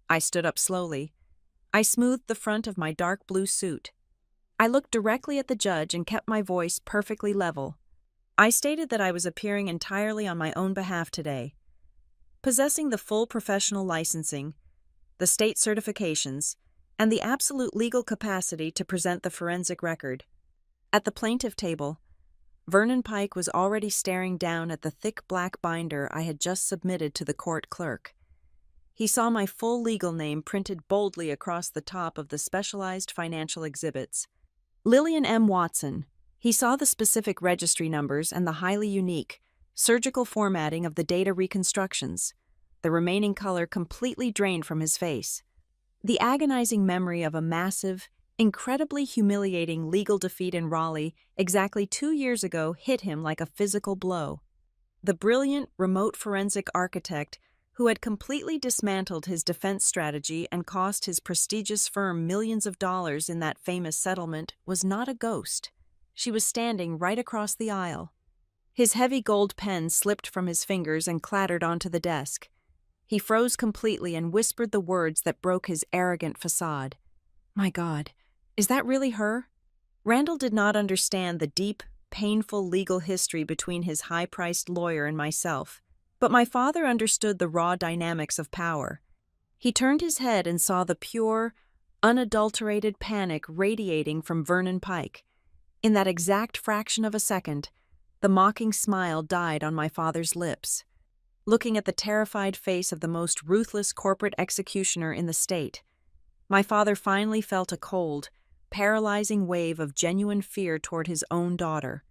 I stood up slowly. I smoothed the front of my dark blue suit. I looked directly at the judge and kept my voice perfectly level. I stated that I was appearing entirely on my own behalf today, possessing the full professional licensing, the state certifications, and the absolute legal capacity to present the forensic record. At the plaintiff table, Vernon Pike was already staring down at the thick black binder I had just submitted to the court clerk. He saw my full legal name printed boldly across the top of the specialized financial exhibits. Lillian M. Watson. He saw the specific registry numbers and the highly unique, surgical formatting of the data reconstructions, the remaining color completely drained from his face. The agonizing memory of a massive, incredibly humiliating legal defeat in Raleigh exactly 2 years ago hit him like a physical blow. The brilliant, remote forensic architect who had completely dismantled his defense strategy and cost his prestigious firm millions of dollars in that famous settlement was not a ghost. She was standing right across the aisle. His heavy gold pen slipped from his fingers and clattered onto the desk. He froze completely and whispered the words that broke his arrogant facade. My God, is that really her? Randall did not understand the deep, painful legal history between his high-priced lawyer and myself, but my father understood the raw dynamics of power. He turned his head and saw the pure, unadulterated panic radiating from Vernon Pike. In that exact fraction of a second, the mocking smile died on my father's lips. Looking at the terrified face of the most ruthless corporate executioner in the state, my father finally felt a cold, paralyzing wave of genuine fear toward his own daughter.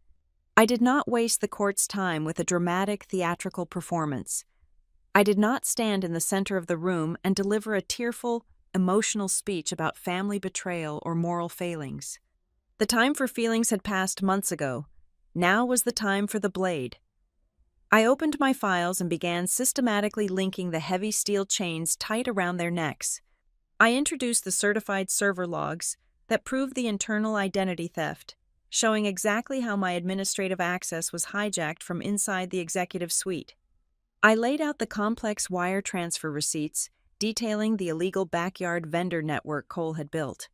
I did not waste the court's time with a dramatic theatrical performance. I did not stand in the center of the room and deliver a tearful, emotional speech about family betrayal or moral failings. The time for feelings had passed months ago. Now was the time for the blade. I opened my files and began systematically linking the heavy steel chains tight around their necks. I introduced the certified server logs that proved the internal identity theft, showing exactly how my administrative access was hijacked from inside the executive suite. I laid out the complex wire transfer receipts detailing the illegal backyard vendor network Cole had built.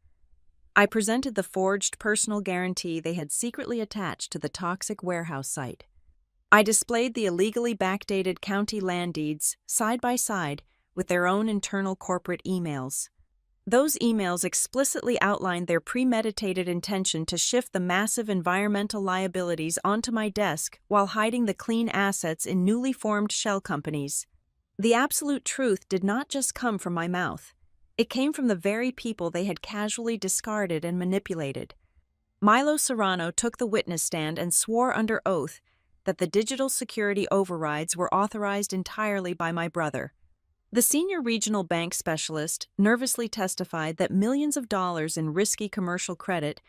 I presented the forged personal guarantee they had secretly attached to the toxic warehouse site. I displayed the illegally backdated county land deeds side by side with their own internal corporate emails. Those emails explicitly outlined their premeditated intention to shift the massive environmental liabilities onto my desk while hiding the clean assets in newly formed shell companies. The absolute truth did not just come from my mouth. It came from the very people they had casually discarded and manipulated. Milo Serrano took the witness stand and swore under oath that the digital security overrides were authorized entirely by my brother. The senior regional bank specialist nervously testified that millions of dollars in risky commercial credit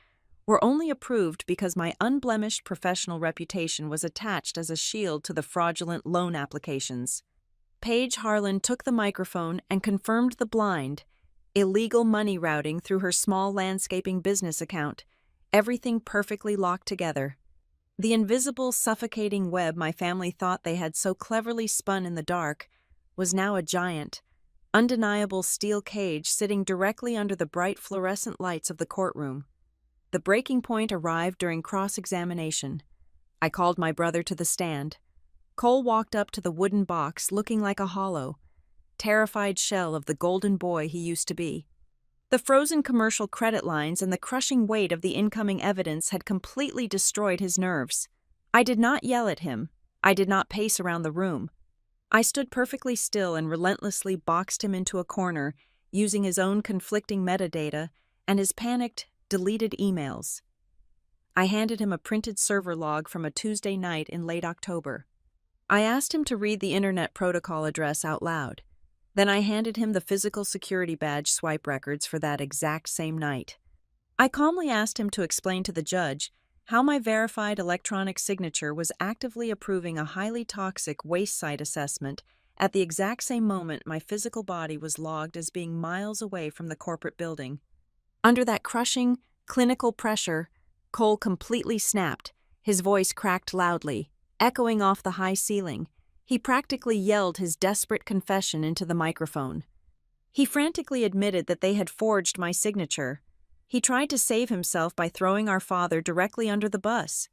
were only approved because my unblemished professional reputation was attached as a shield to the fraudulent loan applications. Paige Harlan took the microphone and confirmed the blind, illegal money routing through her small landscaping business account, everything perfectly locked together. The invisible, suffocating web my family thought they had so cleverly spun in the dark was now a giant, undeniable steel cage sitting directly under the bright fluorescent lights of the courtroom. The breaking point arrived during cross-examination. I called my brother to the stand. Cole walked up to the wooden box looking like a hollow, terrified shell of the golden boy he used to be. The frozen commercial credit lines and the crushing weight of the incoming evidence had completely destroyed his nerves. I did not yell at him. I did not pace around the room. I stood perfectly still and relentlessly boxed him into a corner, using his own conflicting metadata and his panicked, deleted emails. I handed him a printed server log from a Tuesday night in late October. I asked him to read the internet protocol address out loud. Then I handed him the physical security badge swipe records for that exact same night. I calmly asked him to explain to the judge how my verified electronic signature was actively approving a highly toxic waste site assessment at the exact same moment my physical body was logged as being miles away from the corporate building. Under that crushing, clinical pressure, Cole completely snapped. His voice cracked loudly, echoing off the high ceiling. He practically yelled his desperate confession into the microphone. He frantically admitted that they had forged my signature. He tried to save himself by throwing our father directly under the bus.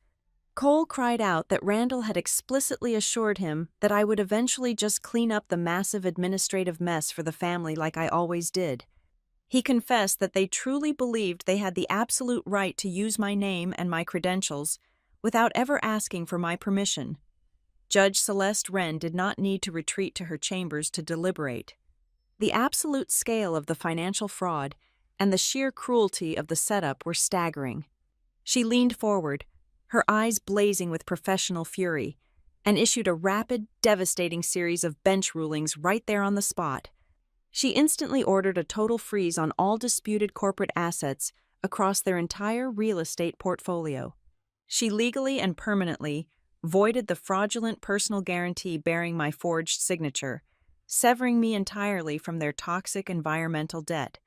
Cole cried out that Randall had explicitly assured him that I would eventually just clean up the massive administrative mess for the family like I always did. He confessed that they truly believed they had the absolute right to use my name and my credentials without ever asking for my permission. Judge Celeste Wren did not need to retreat to her chambers to deliberate. The absolute scale of the financial fraud and the sheer cruelty of the setup were staggering. She leaned forward, her eyes blazing with professional fury, and issued a rapid, devastating series of bench rulings right there on the spot. She instantly ordered a total freeze on all disputed corporate assets across their entire real estate portfolio. She legally and permanently voided the fraudulent personal guarantee bearing my forged signature, severing me entirely from their toxic environmental debt.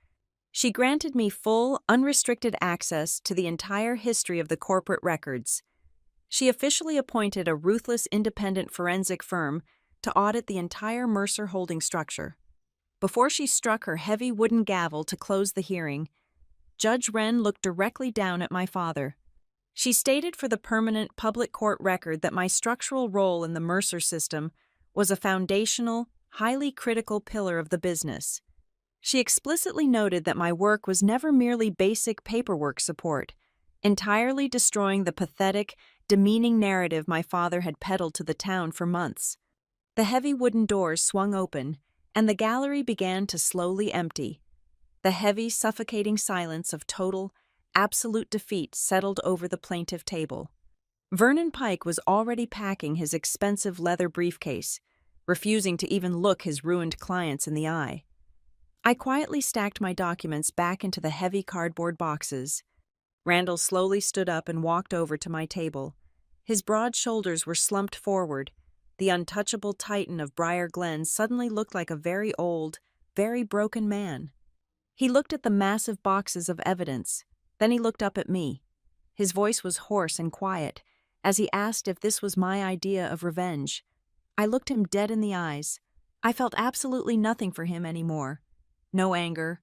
She granted me full, unrestricted access to the entire history of the corporate records. She officially appointed a ruthless independent forensic firm to audit the entire Mercer holding structure. Before she struck her heavy wooden gavel to close the hearing, Judge Wren looked directly down at my father. She stated for the permanent public court record that my structural role in the Mercer system was a foundational, highly critical pillar of the business. She explicitly noted that my work was never merely basic paperwork support, entirely destroying the pathetic, demeaning narrative my father had peddled to the town for months. The heavy wooden doors swung open, and the gallery began to slowly empty. The heavy, suffocating silence of total, absolute defeat settled over the plaintiff table. Vernon Pike was already packing his expensive leather briefcase, refusing to even look his ruined clients in the eye. I quietly stacked my documents back into the heavy cardboard boxes. Randall slowly stood up and walked over to my table. His broad shoulders were slumped forward. The untouchable titan of Briar Glen suddenly looked like a very old, very broken man. He looked at the massive boxes of evidence. Then he looked up at me. His voice was hoarse and quiet, as he asked if this was my idea of revenge. I looked him dead in the eyes. I felt absolutely nothing for him anymore. No anger,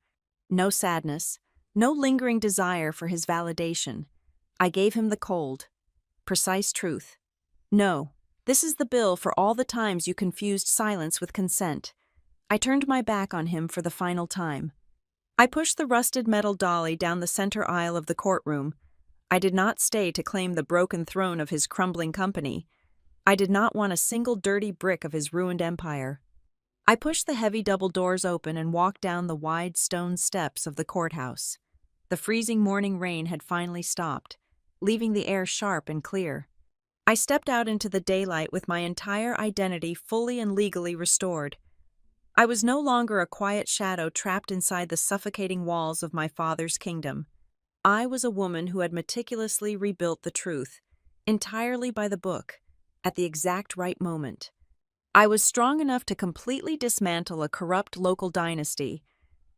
no sadness, no lingering desire for his validation. I gave him the cold, precise truth. No, this is the bill for all the times you confused silence with consent. I turned my back on him for the final time. I pushed the rusted metal dolly down the center aisle of the courtroom. I did not stay to claim the broken throne of his crumbling company. I did not want a single dirty brick of his ruined empire. I pushed the heavy double doors open and walked down the wide stone steps of the courthouse. The freezing morning rain had finally stopped, leaving the air sharp and clear. I stepped out into the daylight with my entire identity fully and legally restored. I was no longer a quiet shadow trapped inside the suffocating walls of my father's kingdom. I was a woman who had meticulously rebuilt the truth, entirely by the book, at the exact right moment. I was strong enough to completely dismantle a corrupt local dynasty,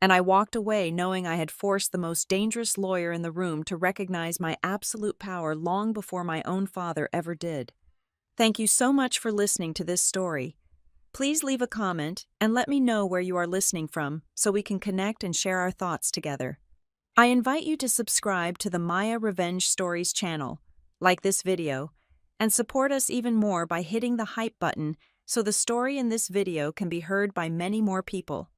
and I walked away knowing I had forced the most dangerous lawyer in the room to recognize my absolute power long before my own father ever did. Thank you so much for listening to this story. Please leave a comment and let me know where you are listening from so we can connect and share our thoughts together. I invite you to subscribe to the Maya Revenge Stories channel, like this video, and support us even more by hitting the hype button so the story in this video can be heard by many more people.